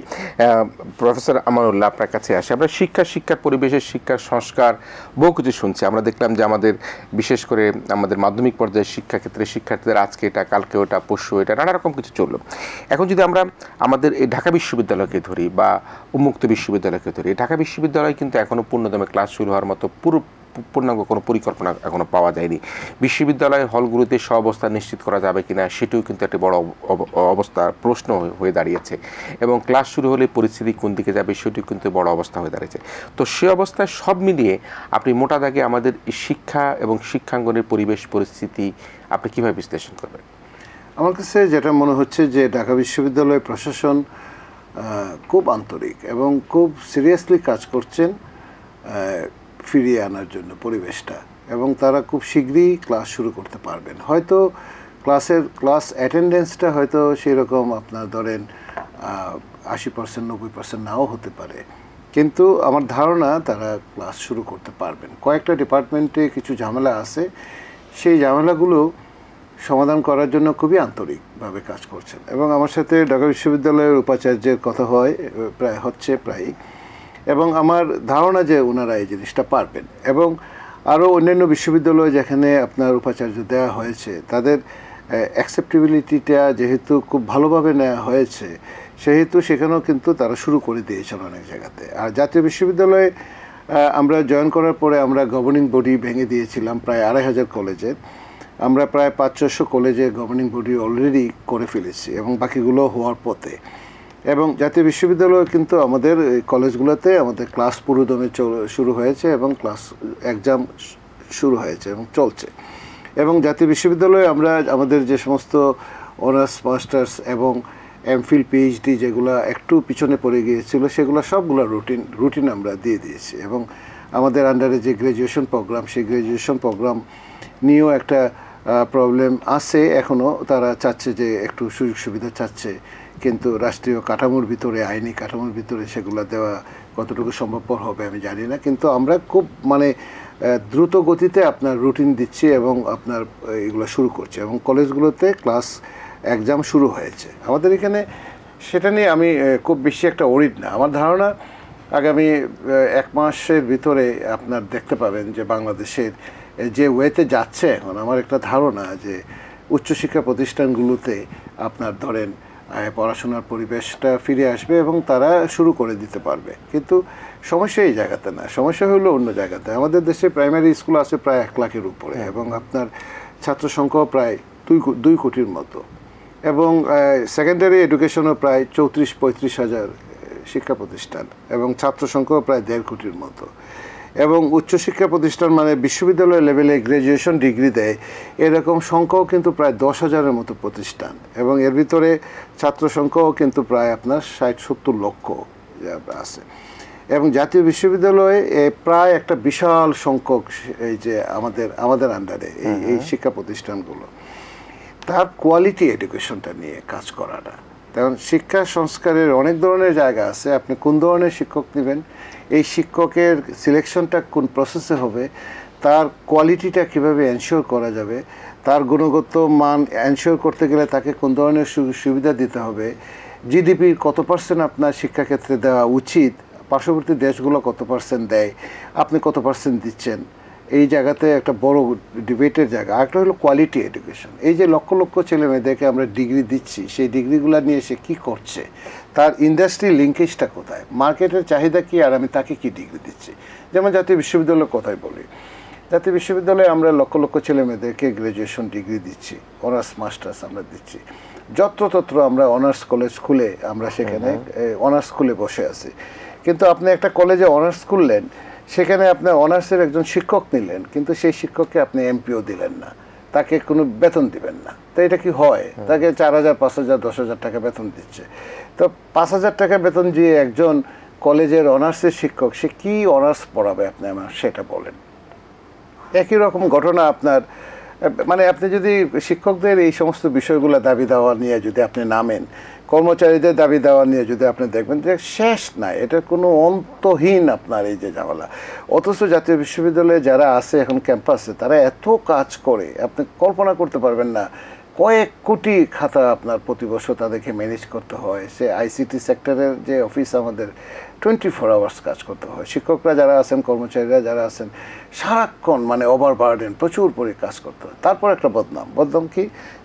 প্রফেসর আমানুল্লাহ আপনার কাছে আসি। আমরা শিক্ষার পরিবেশের, শিক্ষার সংস্কার বহু কিছু শুনছি। আমরা দেখলাম যে আমাদের বিশেষ করে আমাদের মাধ্যমিক পর্যায়ের শিক্ষাক্ষেত্রে শিক্ষার্থীদের আজকে এটা, কালকে ওটা, পরশু এটা, নানা রকম কিছু চললো। এখন যদি আমরা আমাদের এই ঢাকা বিশ্ববিদ্যালয়কে ধরি বা উন্মুক্ত বিশ্ববিদ্যালয়কে ধরি, ঢাকা বিশ্ববিদ্যালয় কিন্তু এখনও পূর্ণদমে ক্লাস শুরু হওয়ার মতো পূর্ণাঙ্গ কোনো পরিকল্পনা এখনও পাওয়া যায়নি। বিশ্ববিদ্যালয় হলগুলোতে সহাবস্থান নিশ্চিত করা যাবে কিনা সেটিও কিন্তু একটা বড় অবস্থা প্রশ্ন হয়ে দাঁড়িয়েছে, এবং ক্লাস শুরু হলে পরিস্থিতি কোন দিকে যাবে সেটিও কিন্তু বড় অবস্থা হয়ে দাঁড়িয়েছে। তো সে অবস্থায় সব মিলিয়ে আপনি মোটা দাগে আমাদের শিক্ষা এবং শিক্ষাঙ্গনের পরিবেশ পরিস্থিতি আপনি কীভাবে বিশ্লেষণ করবেন? আমার কাছে যেটা মনে হচ্ছে যে ঢাকা বিশ্ববিদ্যালয় প্রশাসন খুব আন্তরিক এবং খুব সিরিয়াসলি কাজ করছেন ফিরিয়ে আনার জন্য পরিবেশটা, এবং তারা খুব শীঘ্রই ক্লাস শুরু করতে পারবেন। হয়তো ক্লাস অ্যাটেন্ডেন্সটা হয়তো সেই রকম আপনার ধরেন 80% 90% নাও হতে পারে, কিন্তু আমার ধারণা তারা ক্লাস শুরু করতে পারবেন। কয়েকটা ডিপার্টমেন্টে কিছু ঝামেলা আছে, সেই ঝামেলাগুলো সমাধান করার জন্য খুবই আন্তরিকভাবে কাজ করছেন, এবং আমার সাথে ঢাকা বিশ্ববিদ্যালয়ের উপাচার্যের কথা হচ্ছে প্রায়, এবং আমার ধারণা যে ওনারা এই জিনিসটা পারবেন। এবং আরও অন্যান্য বিশ্ববিদ্যালয় যেখানে আপনার উপাচার্য দেওয়া হয়েছে তাদের অ্যাকসেপ্টেবিলিটিটা যেহেতু খুব ভালোভাবে নেওয়া হয়েছে, সেহেতু সেখানেও কিন্তু তারা শুরু করে দিয়েছেন অনেক জায়গাতে। আর জাতীয় বিশ্ববিদ্যালয়ে আমরা জয়েন করার পরে আমরা গভর্নিং বডি ভেঙে দিয়েছিলাম প্রায় 2500 কলেজের, আমরা প্রায় 500-600 কলেজে গভর্নিং বডি অলরেডি করে ফেলেছি, এবং বাকিগুলো হওয়ার পথে। এবং জাতীয় বিশ্ববিদ্যালয় কিন্তু আমাদের কলেজগুলোতে আমাদের ক্লাস পুরোদমে শুরু হয়েছে, এবং ক্লাস এক্সাম শুরু হয়েছে এবং চলছে। এবং জাতীয় বিশ্ববিদ্যালয়ে আমরা আমাদের যে সমস্ত অনার্স মাস্টার্স এবং এমফিল পিএইচডি যেগুলো একটু পিছনে পড়ে গিয়েছিল সেগুলো সবগুলো রুটিন আমরা দিয়ে দিয়েছি। এবং আমাদের আন্ডারে যে গ্র্যাজুয়েশন প্রোগ্রাম, সেই গ্র্যাজুয়েশন প্রোগ্রাম নিয়েও একটা প্রবলেম আছে এখনও। তারা চাচ্ছে যে একটু সুযোগ সুবিধা চাচ্ছে, কিন্তু রাষ্ট্রীয় কাঠামোর ভিতরে, আইনি কাঠামোর ভিতরে সেগুলো দেওয়া কতটুকু সম্ভবপর হবে আমি জানি না। কিন্তু আমরা খুব দ্রুত গতিতে আপনার রুটিন দিচ্ছি এবং আপনার এগুলো শুরু করছি, এবং কলেজগুলোতে ক্লাস এক্সাম শুরু হয়েছে আমাদের এখানে। সেটা নিয়ে আমি খুব বেশি একটা ওরিড না। আমার ধারণা আগামী 1 মাসের ভিতরে আপনার দেখতে পাবেন যে বাংলাদেশের যে ওয়েতে যাচ্ছে এখন, আমার একটা ধারণা যে উচ্চশিক্ষা প্রতিষ্ঠানগুলোতে আপনার ধরেন পড়াশোনার পরিবেশটা ফিরে আসবে এবং তারা শুরু করে দিতে পারবে। কিন্তু সমস্যা এই জায়গাতে না, সমস্যা হলো অন্য জায়গাতে। আমাদের দেশে প্রাইমারি স্কুল আছে প্রায় 1 লাখের উপরে, এবং আপনার ছাত্র সংখ্যাও প্রায় 2 কোটির মতো, এবং সেকেন্ডারি এডুকেশনও প্রায় 34-35 হাজার শিক্ষা প্রতিষ্ঠান, এবং ছাত্র সংখ্যাও প্রায় 1.5 কোটির মতো। এবং উচ্চশিক্ষা প্রতিষ্ঠান মানে বিশ্ববিদ্যালয় লেভেলে গ্র্যাজুয়েশন ডিগ্রি দেয় এরকম সংখ্যাও কিন্তু প্রায় 10,000-এর মতো প্রতিষ্ঠান, এবং এর ভিতরে ছাত্র সংখ্যাও কিন্তু প্রায় আপনার 60-70 লক্ষ আছে। এবং জাতীয় বিশ্ববিদ্যালয়ে প্রায় একটা বিশাল সংখ্যক এই যে আমাদের আন্ডারে এই শিক্ষা প্রতিষ্ঠানগুলো, তার কোয়ালিটি এডুকেশনটা নিয়ে কাজ করাটা। কারণ শিক্ষা সংস্কারের অনেক ধরনের জায়গা আছে। আপনি কোন ধরনের শিক্ষক নেবেন, এই শিক্ষকের সিলেকশনটা কোন প্রসেসে হবে, তার কোয়ালিটিটা কীভাবে এনশিওর করা যাবে, তার গুণগত মান এনশিওর করতে গেলে তাকে কোন ধরনের সুবিধা দিতে হবে, জিডিপির কত % আপনার শিক্ষাক্ষেত্রে দেওয়া উচিত, পার্শ্ববর্তী দেশগুলো কত % দেয়, আপনি কত % দিচ্ছেন, এই জায়গাতে একটা বড় ডিবেটের জায়গা। আরেকটা হলো কোয়ালিটি এডুকেশন। এই যে লক্ষ লক্ষ ছেলে মেয়েদেরকে আমরা ডিগ্রি দিচ্ছি, সেই ডিগ্রিগুলো নিয়ে সে কী করছে, তার ইন্ডাস্ট্রি লিঙ্কেজটা কোথায়, মার্কেটের চাহিদা কী, আর আমি তাকে কী ডিগ্রি দিচ্ছি। যেমন জাতীয় বিশ্ববিদ্যালয়ের কথাই বলি, জাতীয় বিশ্ববিদ্যালয়ে আমরা লক্ষ লক্ষ ছেলে মেয়েদেরকে গ্র্যাজুয়েশন ডিগ্রি দিচ্ছি, অনার্স মাস্টার্স আমরা দিচ্ছি। যত্রতত্র আমরা অনার্স কলেজ খুলে আমরা সেখানে অনার্স খুলে বসে আছি। কিন্তু আপনি একটা কলেজে অনার্স খুললেন, সেখানে আপনার অনার্সের একজন শিক্ষক নিলেন, কিন্তু সেই শিক্ষককে আপনি এমপিও দিলেন না, তাকে কোনো বেতন দিবেন না। তো এটা কি হয়? তাকে 4,000, 5,000, 10,000 টাকা বেতন দিচ্ছে। তো 5,000 টাকা বেতন দিয়ে একজন কলেজের অনার্সের শিক্ষক সে কি অনার্স পড়াবে আপনি আমার সেটা বলেন। একই রকম ঘটনা আপনার আপনি যদি শিক্ষকদের এই সমস্ত বিষয়গুলো দাবি দেওয়া নিয়ে যদি আপনি নামেন, কর্মচারীদের দাবি দেওয়া নিয়ে যদি আপনি দেখবেন যে শেষ নাই, এটার কোনো অন্তহীন আপনার এই যে ঝামেলা। অথচ জাতীয় বিশ্ববিদ্যালয়ে যারা আছে এখন ক্যাম্পাসে, তারা এত কাজ করে আপনি কল্পনা করতে পারবেন না। কয়েক কোটি খাতা আপনার প্রতি বছর তাদেরকে ম্যানেজ করতে হয়। সে আইসিটি সেক্টরের যে অফিস আমাদের 24 আওয়ার্স কাজ করতে হয়। শিক্ষকরা যারা আছেন, কর্মচারীরা যারা আছেন, সারাক্ষণ ওভারবার্ডেন প্রচুর পরে কাজ করতে হয়। তারপর একটা বদনাম কি,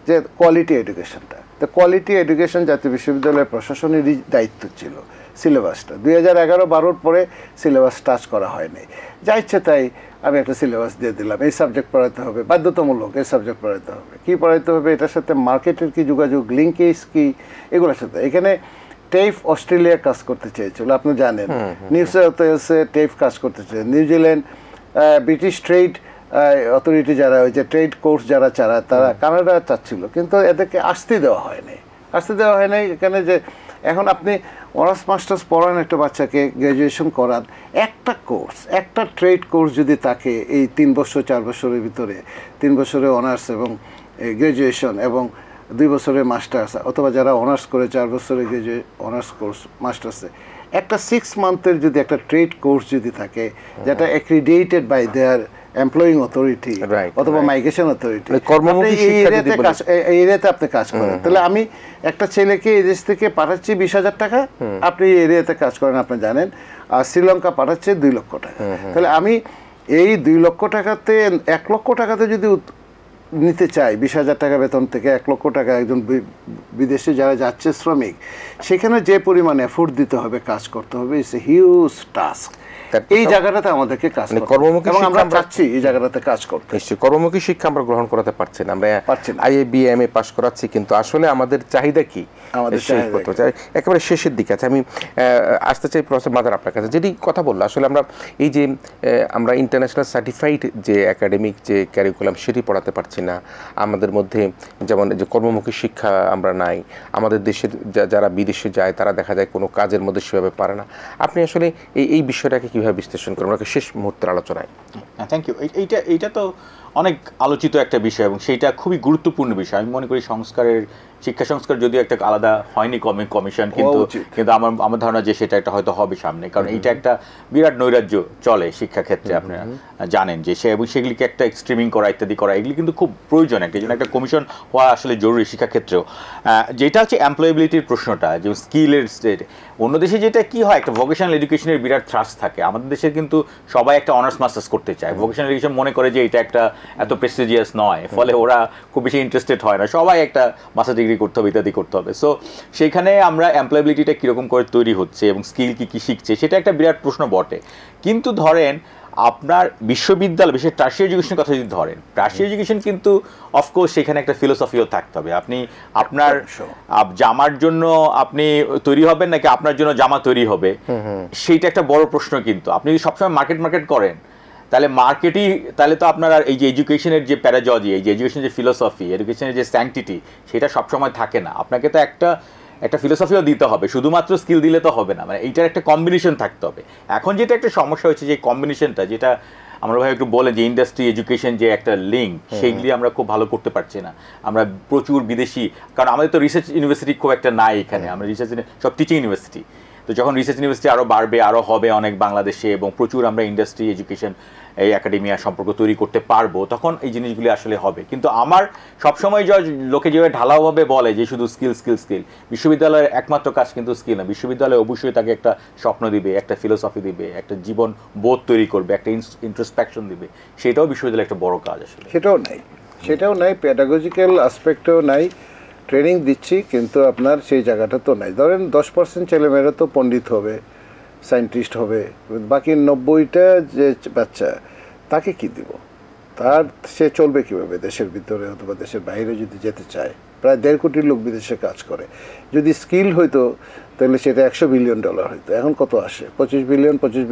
যে কোয়ালিটি এডুকেশনটা। তো কোয়ালিটি এডুকেশন জাতীয় বিশ্ববিদ্যালয়ের প্রশাসনেরই দায়িত্ব ছিল। সিলেবাসটা 2011-12 পরে সিলেবাস টাচ করা হয়নি। যা ইচ্ছে তাই আমি একটা সিলেবাস দিয়ে দিলাম, এই সাবজেক্ট পড়াতে হবে, বাধ্যতামূলক এই সাবজেক্ট পড়াতে হবে। কী পড়াইতে হবে, এটার সাথে মার্কেটের কি যোগাযোগ, লিঙ্কেজ কি, এগুলোর সাথে। এখানে টেফ অস্ট্রেলিয়া কাজ করতে চেয়েছিল, আপনি জানেন। নিউ সাউথ ওয়েলসে টেফ কাজ করতে চেয়েছে, নিউজিল্যান্ড ব্রিটিশ ট্রেড অথরিটি যারা, ওই যে ট্রেড কোর্স যারা তারা কানাডা চাচ্ছিল, কিন্তু এদেরকে আসতে দেওয়া হয়নি। এখানে যে এখন আপনি অনার্স মাস্টার্স পড়ান একটা বাচ্চাকে, গ্র্যাজুয়েশন করান, একটা কোর্স, একটা ট্রেড কোর্স যদি তাকে এই 3 বছর 4 বছরের ভিতরে, 3 বছরে অনার্স এবং গ্র্যাজুয়েশন এবং 2 বছরের মাস্টার্স, অথবা যারা অনার্স করে 4 বছরের অনার্স কোর্স মাস্টার্সে, একটা 6 মান্থের যদি একটা ট্রেড কোর্স যদি থাকে, যেটা accredited by their employing authority অথবা মাইগ্রেশন অথরিটি, এই এরিয়াতে আপনি কাজ করেন, তাহলে আমি একটা ছেলেকে এই দেশ থেকে পাঠাচ্ছি 20,000 টাকা, আপনি এই এরিয়াতে কাজ করেন, আপনি জানেন, আর শ্রীলঙ্কা পাঠাচ্ছে 2 লক্ষ টাকা। তাহলে আমি এই 2 লক্ষ টাকাতে 1 লক্ষ টাকাতে যদি নিতে চাই, 20,000 টাকা বেতন থেকে 1 লক্ষ টাকা একজন বিদেশে যারা যাচ্ছে শ্রমিক, সেখানে যে পরিমাণ এফোর্ট দিতে হবে, কাজ করতে হবে, ইটস এ হিউজ টাস্ক। এই জায়গাটাতে আমাদেরকে কাজ করতে হবে এবং আমরা চাচ্ছি এই জায়গাটাতে কাজ করতে। নিশ্চয়ই কর্মমুখী শিক্ষা আমরা গ্রহণ করাতে পারছি না, আমরা আইএ বিএমএ পাস করাচ্ছি, কিন্তু আসলে আমাদের চাহিদা কি, একেবারে শেষের দিকে আছে। আমি আসতে চাই প্রফেসর মাদার আপনার কাছে, যেটি কথা বললো, আসলে আমরা এই যে আমরা ইন্টারন্যাশনাল সার্টিফাইড যে একাডেমিক যে ক্যারিকুলাম সেটি পড়াতে পারছি না। না, আমাদের মধ্যে যেমন যে কর্মমুখী শিক্ষা আমরা নাই, আমাদের দেশের যারা বিদেশে যায় তারা দেখা যায় কোনো কাজের মধ্যে সেভাবে পারে না। আপনি আসলে এই বিষয়টাকে কীভাবে বিশ্লেষণ করেন আমাকে শেষ মুহূর্তের আলোচনায়? হ্যাঁ, থ্যাংক ইউ। এইটা তো অনেক আলোচিত একটা বিষয় এবং সেইটা খুবই গুরুত্বপূর্ণ বিষয়। আমি মনে করি শিক্ষা সংস্কার যদিও একটা আলাদা হয়নি কমিশন, কিন্তু আমার ধারণা যে সেটা একটা হয়তো হবে সামনে, কারণ এটা একটা বিরাট নৈরাজ্য চলে শিক্ষাক্ষেত্রে। আপনারা জানেন যে এবং সেগুলিকে একটা এক্সট্রিমিং করা ইত্যাদি করা এগুলি কিন্তু খুব প্রয়োজন। একটা কমিশন হওয়া আসলে জরুরি শিক্ষাক্ষেত্রেও। যেটা হচ্ছে এমপ্লয়েবিলিটির প্রশ্নটা, যে স্কিলের স্টেট। অন্য দেশে যেটা কি হয়, একটা ভোকেশনাল এডুকেশনের বিরাট থ্রাস্ট থাকে। আমাদের দেশে কিন্তু সবাই একটা অনার্স মাস্টার্স করতে চায়। ভোকেশনাল এডুকেশন মনে করে যে এটা একটা এত প্রেস্টিজিয়াস নয়, ফলে ওরা খুব বেশি ইন্টারেস্টেড হয় না, সবাই একটা মাস্টার ডিগ্রি করতে হবে ইত্যাদি করতে হবে। সো সেইখানে আমরা এমপ্লয়েবিলিটিটা কীরকম করে তৈরি হচ্ছে এবং স্কিল কী শিখছে সেটা একটা বিরাট প্রশ্ন বটে। কিন্তু ধরেন আপনার বিশ্ববিদ্যালয়, বিশেষ টার্সিয়ারি এডুকেশনের কথা যদি ধরেন, টার্সিয়ারি এডুকেশন কিন্তু অফকোর্স সেখানে একটা ফিলোসফিও থাকতে হবে। আপনি আপনার জামার জন্য আপনি তৈরি হবেন নাকি আপনার জন্য জামা তৈরি হবে, সেইটা একটা বড় প্রশ্ন। কিন্তু আপনি যদি সবসময় মার্কেট করেন তাহলে তো আপনার আর এই যে এডুকেশনের যে প্যারাজজি, এই যে এডুকেশনের যে ফিলোসফি, এডুকেশনের যে স্যাংটিটি, সেটা সবসময় থাকে না। আপনাকে তো একটা ফিলোসফিও দিতে হবে, শুধুমাত্র স্কিল দিলে তো হবে না, মানে এইটার একটা কম্বিনেশন থাকতে হবে। এখন যেটা একটা সমস্যা হচ্ছে যে কম্বিনেশনটা, যেটা আমরা ভাই একটু বলে যে ইন্ডাস্ট্রি এডুকেশন যে একটা লিঙ্ক, সেইগুলি আমরা খুব ভালো করতে পারছি না। আমরা প্রচুর বিদেশি, কারণ আমাদের তো রিসার্চ ইউনিভার্সিটি খুব একটা নাই এখানে, আমরা রিসার্চ সব টিচিং ইউনিভার্সিটি। তো যখন রিসার্চ ইউনিভার্সিটি আরও বাড়বে, আরও হবে অনেক বাংলাদেশে, এবং প্রচুর আমরা ইন্ডাস্ট্রি এডুকেশন এই একাডেমিয়া সম্পর্ক তৈরি করতে পারবো, তখন এই জিনিসগুলি আসলে হবে। কিন্তু আমার সবসময় লোকে যেভাবে ঢালাওভাবে বলে যে শুধু স্কিল, বিশ্ববিদ্যালয়ের একমাত্র কাজ কিন্তু স্কিল না। বিশ্ববিদ্যালয় অবশ্যই তাকে একটা স্বপ্ন দিবে, একটা ফিলোসফি দিবে, একটা জীবন বোধ তৈরি করবে, একটা ইন্ট্রোস্পেকশন দিবে। সেটাও বিশ্ববিদ্যালয়ের একটা বড় কাজ আসলে। সেটাও নাই, পেডাগজিক্যাল অ্যাসপেক্টও নাই। ট্রেনিং দিচ্ছি কিন্তু আপনার সেই জায়গাটা তো নাই। ধরেন 10% ছেলেমেয়েরা তো পণ্ডিত হবে, সায়েন্টিস্ট হবে, বাকি 90টা যে বাচ্চা, তাকে কি দিব? সে চলবে কীভাবে দেশের ভিতরে অথবা দেশের বাইরে যদি যেতে চায়? প্রায় 1.5 কোটি লোক বিদেশে কাজ করে। যদি স্কিল হইতো তাহলে সেটা $100 বিলিয়ন হইতো। এখন কত আসে? 25 বিলিয়ন, 25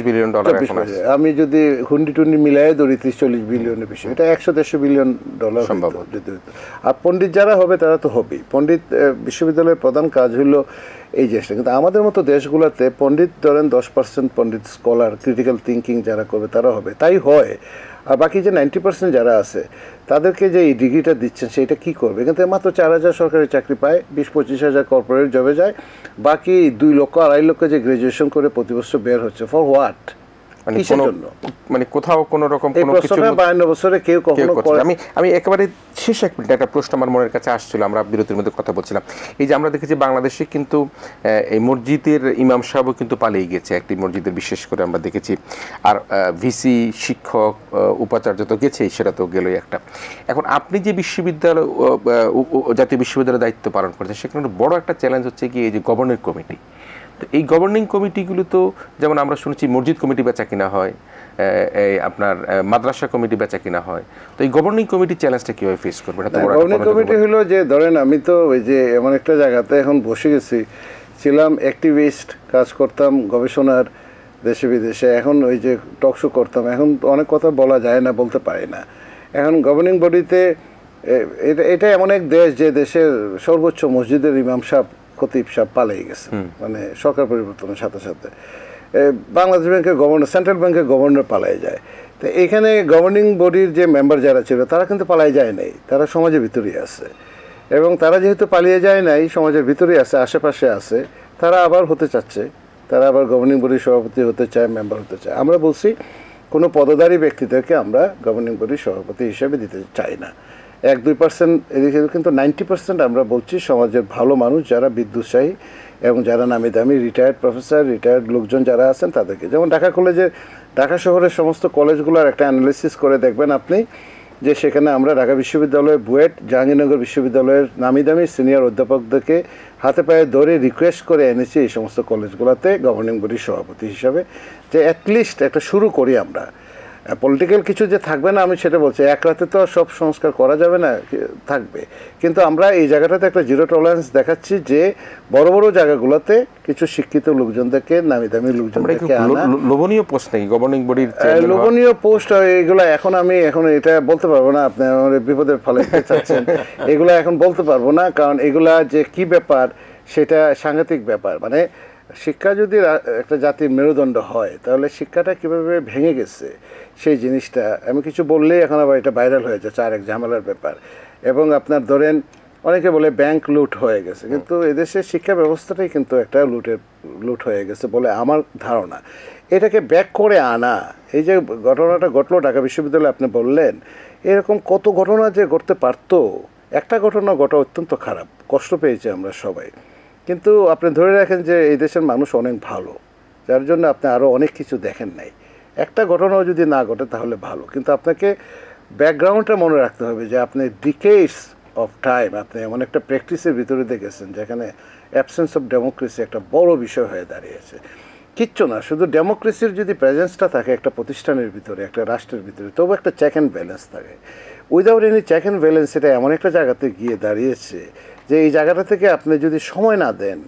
বিলিয়ন ডলার। আমি যদি হুন্ডি টুন্ডি মিলাই ধরি 30-40 বিলিয়নের বেশি, এটা $100-150 বিলিয়ন সম্ভব যদি হইতো। আর পণ্ডিত যারা হবে তারা তো হবেই। পণ্ডিত বিশ্ববিদ্যালয়ের প্রধান কাজ হলো এই জিনিসটা। কিন্তু আমাদের মতো দেশগুলোতে পণ্ডিত ধরেন 10% পণ্ডিত স্কলার, ক্রিটিক্যাল থিঙ্কিং যারা করবে তারা হবে, তাই হয়। আর বাকি যে 90% যারা আছে তাদেরকে যে এই ডিগ্রিটা দিচ্ছেন সেটা কি করবে? কিন্তু মাত্র 4,000 সরকারি চাকরি পায়, 20-25 হাজার কর্পোরেট জবে যায়, বাকি 2 লক্ষ 2.5 লক্ষ যে গ্রাজুয়েশন করে প্রতি বছর বের হচ্ছে, ফর হোয়াট? মানে কোথাও কোনো রকম কোনো কিছু 52 বছরে কেউ কখনো করে। আমি একেবারে শেষ এক মিনিট একটা প্রশ্ন আমার মনের কাছে আসছিল, আমরা বিরতির মধ্যে কথা বলছিলাম। এই যে আমরা দেখেছি বাংলাদেশে কিন্তু এই মসজিদের ইমাম সাহেবও কিন্তু পালিয়ে গেছে, একটি মসজিদের বিশেষ করে আমরা দেখেছি। আর ভিসি, শিক্ষক, উপাচার্য তো গেছেই, সেটা তো গেলই একটা। এখন আপনি যে বিশ্ববিদ্যালয়, জাতীয় বিশ্ববিদ্যালয়ের দায়িত্ব পালন করছেন, সেখানে বড় একটা চ্যালেঞ্জ হচ্ছে কি এই যে গভর্নিং কমিটি। তো এই গভর্নিং কমিটিগুলো তো যেমন আমরা শুনেছি মসজিদ কমিটি বেচা কিনা হয়, আপনার মাদ্রাসা কমিটি বেচা কিনা হয়। তো এই গভর্নিং কমিটির চ্যালেঞ্জটা কীভাবে ফেস করবে? গভর্নিং কমিটি হলো যে ধরেন আমি তো ওই যে এমন একটা জায়গাতে এখন বসে গেছি, ছিলাম অ্যাক্টিভিস্ট, কাজ করতাম গবেষণার দেশে বিদেশে, এখন ওই যে টক শো করতাম, এখন অনেক কথা বলা যায় না, বলতে পারি না। এখন গভর্নিং বডিতে এটা এমন এক দেশ যে দেশের সর্বোচ্চ মসজিদের ইমাম সাহেব, খতিব সাহেব পালিয়ে গেছে, মানে সরকার পরিবর্তনের সাথে সাথে। বাংলাদেশ ব্যাংকের গভর্নর, সেন্ট্রাল ব্যাংকের গভর্নর পালিয়ে যায়। তো এখানে গভর্নিং বডির যে মেম্বার যারা ছিল তারা কিন্তু পালিয়ে যায় নাই, তারা সমাজের ভিতরেই আছে। এবং তারা যেহেতু পালিয়ে যায় নাই, সমাজের ভিতরেই আছে, আশেপাশে আছে, তারা আবার হতে চাচ্ছে, তারা আবার গভর্নিং বডির সভাপতি হতে চায়, মেম্বার হতে চায়। আমরা বলছি কোনো পদধারী ব্যক্তিদেরকে আমরা গভর্নিং বডির সভাপতি হিসেবে দিতে চাই না। 1-2% এদিকে, কিন্তু 90% আমরা বলছি সমাজের ভালো মানুষ যারা বিদ্যুৎসাহী এবং যারা নামি দামি রিটায়ার্ড প্রফেসর, রিটায়ার্ড লোকজন যারা আছেন তাদেরকে। যেমন ঢাকা কলেজে, ঢাকা শহরের সমস্ত কলেজগুলোর একটা অ্যানালিসিস করে দেখবেন আপনি, যে সেখানে আমরা ঢাকা বিশ্ববিদ্যালয়ের বুয়েট, জাহাঙ্গীরনগর বিশ্ববিদ্যালয়ের নামি দামি সিনিয়র অধ্যাপকদেরকে হাতে পায়ে ধরে রিকোয়েস্ট করে এনেছি এই সমস্ত কলেজগুলোতে গভর্নিং বডির সভাপতি হিসাবে, যে অ্যাটলিস্ট একটা শুরু করি আমরা। পলিটিক্যাল কিছু যে থাকবে না আমি সেটা বলছি, এক রাতে তো আর সব সংস্কার করা যাবে না, থাকবে। কিন্তু আমরা এই জায়গাটাতে একটা জিরো টলারেন্স দেখাচ্ছি যে বড় বড় জায়গাগুলোতে কিছু শিক্ষিত লোকজনদেরকে, নামি দামি লোকজনদেরকে আনা। লোভনীয় পোস্ট নাকি গভর্নিং বডির লোভনীয় পোস্ট এগুলো এখন আমি এটা বলতে পারবো না, আপনি আমার বিপদে ফেলাইতে চাচ্ছেন। এগুলো এখন বলতে পারবো না, কারণ এগুলা যে কি ব্যাপার সেটা সাংঘাতিক ব্যাপার। মানে শিক্ষা যদি একটা জাতির মেরুদণ্ড হয়, তাহলে শিক্ষাটা কিভাবে ভেঙে গেছে সেই জিনিসটা আমি কিছু বললেই এখন আবার এটা ভাইরাল হয়ে যাচ্ছে, আরেক ঝামেলার ব্যাপার। এবং আপনার ধরেন অনেকে বলে ব্যাংক লুট হয়ে গেছে, কিন্তু এদেশের শিক্ষা ব্যবস্থাটাই কিন্তু একটা লুট হয়ে গেছে বলে আমার ধারণা। এটাকে ব্যাক করে আনা, এই যে ঘটনাটা ঘটলো ঢাকা বিশ্ববিদ্যালয়ে আপনি বললেন, এরকম কত ঘটনা যে ঘটতে পারতো। একটা ঘটনা ঘটা অত্যন্ত খারাপ, কষ্ট পেয়েছি আমরা সবাই। কিন্তু আপনি ধরে রাখেন যে এই দেশের মানুষ অনেক ভালো, যার জন্য আপনি আরও অনেক কিছু দেখেন নাই। একটা ঘটনাও যদি না ঘটে তাহলে ভালো, কিন্তু আপনাকে ব্যাকগ্রাউন্ডটা মনে রাখতে হবে যে আপনি ডিকেডস অফ টাইম আপনি এমন একটা প্র্যাকটিসের ভিতরে দেখেছেন যেখানে অ্যাবসেন্স অফ ডেমোক্রেসি একটা বড় বিষয় হয়ে দাঁড়িয়েছে। কিচ্ছু না, শুধু ডেমোক্রেসির যদি প্রেজেন্সটা থাকে একটা প্রতিষ্ঠানের ভিতরে, একটা রাষ্ট্রের ভিতরে, তবু একটা চেক অ্যান্ড ব্যালেন্স থাকে। Without any check and balance এটা এমন একটা জায়গাতে গিয়ে দাঁড়িয়েছে যে এই জায়গাটা থেকে আপনি যদি সময় না দেন,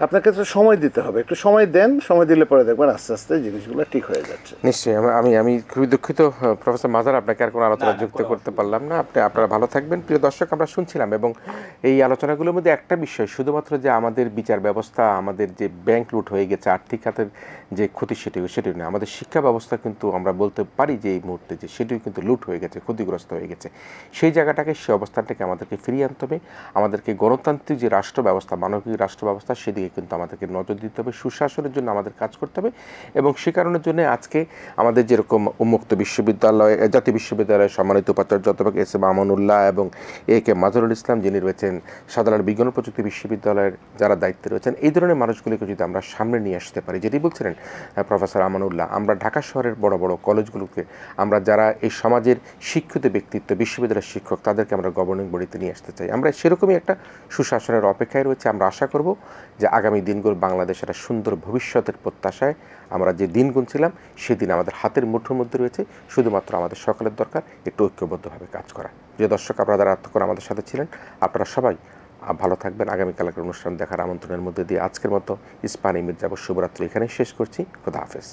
আপনাকে তো সময় দিতে হবে, একটু সময় দেন, সময় দিলে পরে দেখবেন আস্তে আস্তে জিনিসগুলো ঠিক হয়ে যাচ্ছে। নিশ্চয়ই। আমি খুবই দুঃখিত প্রফেসর মাজার, আপনাকে আর কোনো আলোচনা যুক্ত করতে পারলাম না। আপনারা ভালো থাকবেন। প্রিয় দর্শক, আমরা শুনছিলাম এবং এই আলোচনাগুলোর মধ্যে একটা বিষয় শুধুমাত্র যে আমাদের বিচার ব্যবস্থা, আমাদের যে ব্যাংক লুট হয়ে গেছে, আর্থিক খাতের যে ক্ষতি সেটিও নয়, আমাদের শিক্ষা ব্যবস্থা কিন্তু আমরা বলতে পারি যে এই মুহূর্তে যে সেটিও কিন্তু লুট হয়ে গেছে, ক্ষতিগ্রস্ত হয়ে গেছে। সেই জায়গাটাকে, সেই অবস্থানটাকে আমাদেরকে ফিরিয়ে আনতে হবে। আমাদেরকে গণতান্ত্রিক যে রাষ্ট্র ব্যবস্থা, মানবিক রাষ্ট্র ব্যবস্থা, সেদিকে কিন্তু আমাদেরকে নজর দিতে হবে। সুশাসনের জন্য আমাদের কাজ করতে হবে এবং সে কারণের জন্য আজকে আমাদের যেরকম উন্মুক্ত বিশ্ববিদ্যালয়, জাতীয় বিশ্ববিদ্যালয়ের সম্মানিত উপাচার্য অধ্যাপক এস এম আমানুল্লাহ এবং এ কে মাজহারুল ইসলাম, যিনি রয়েছেন সাধারণ বিজ্ঞান ও প্রযুক্তি বিশ্ববিদ্যালয়ের যারা দায়িত্বে রয়েছেন, এই ধরনের মানুষগুলিকে যদি আমরা সামনে নিয়ে আসতে পারি, যেটি বলছিলেন প্রফেসর আমানুল্লাহ, আমরা ঢাকা শহরের বড় বড় কলেজগুলোকে, আমরা যারা এই সমাজের শিক্ষিত ব্যক্তিত্ব, বিশ্ববিদ্যালয়ের শিক্ষক, তাদেরকে আমরা গভর্নিং বডিতে নিয়ে আসতে চাই। আমরা সেরকমই একটা সুশাসনের অপেক্ষায় রয়েছে। আমরা আশা করব যে আগামী দিনগুলো বাংলাদেশ একটা সুন্দর ভবিষ্যতের প্রত্যাশায় আমরা যে দিন গুনছিলাম, সেদিন আমাদের হাতের মুঠোর মধ্যে রয়েছে। শুধুমাত্র আমাদের সকলের দরকার একটু ঐক্যবদ্ধভাবে কাজ করা। যে দর্শক আপনারা এতক্ষণ আমাদের সাথে ছিলেন, আপনারা সবাই ভালো থাকবেন। আগামীকালকের অনুষ্ঠান দেখার আমন্ত্রণের মধ্যে দিয়ে আজকের মতো ইস্পানি মির্জাপুর শুভরাত্রি এখানেই শেষ করছি। খোদা হাফেজ।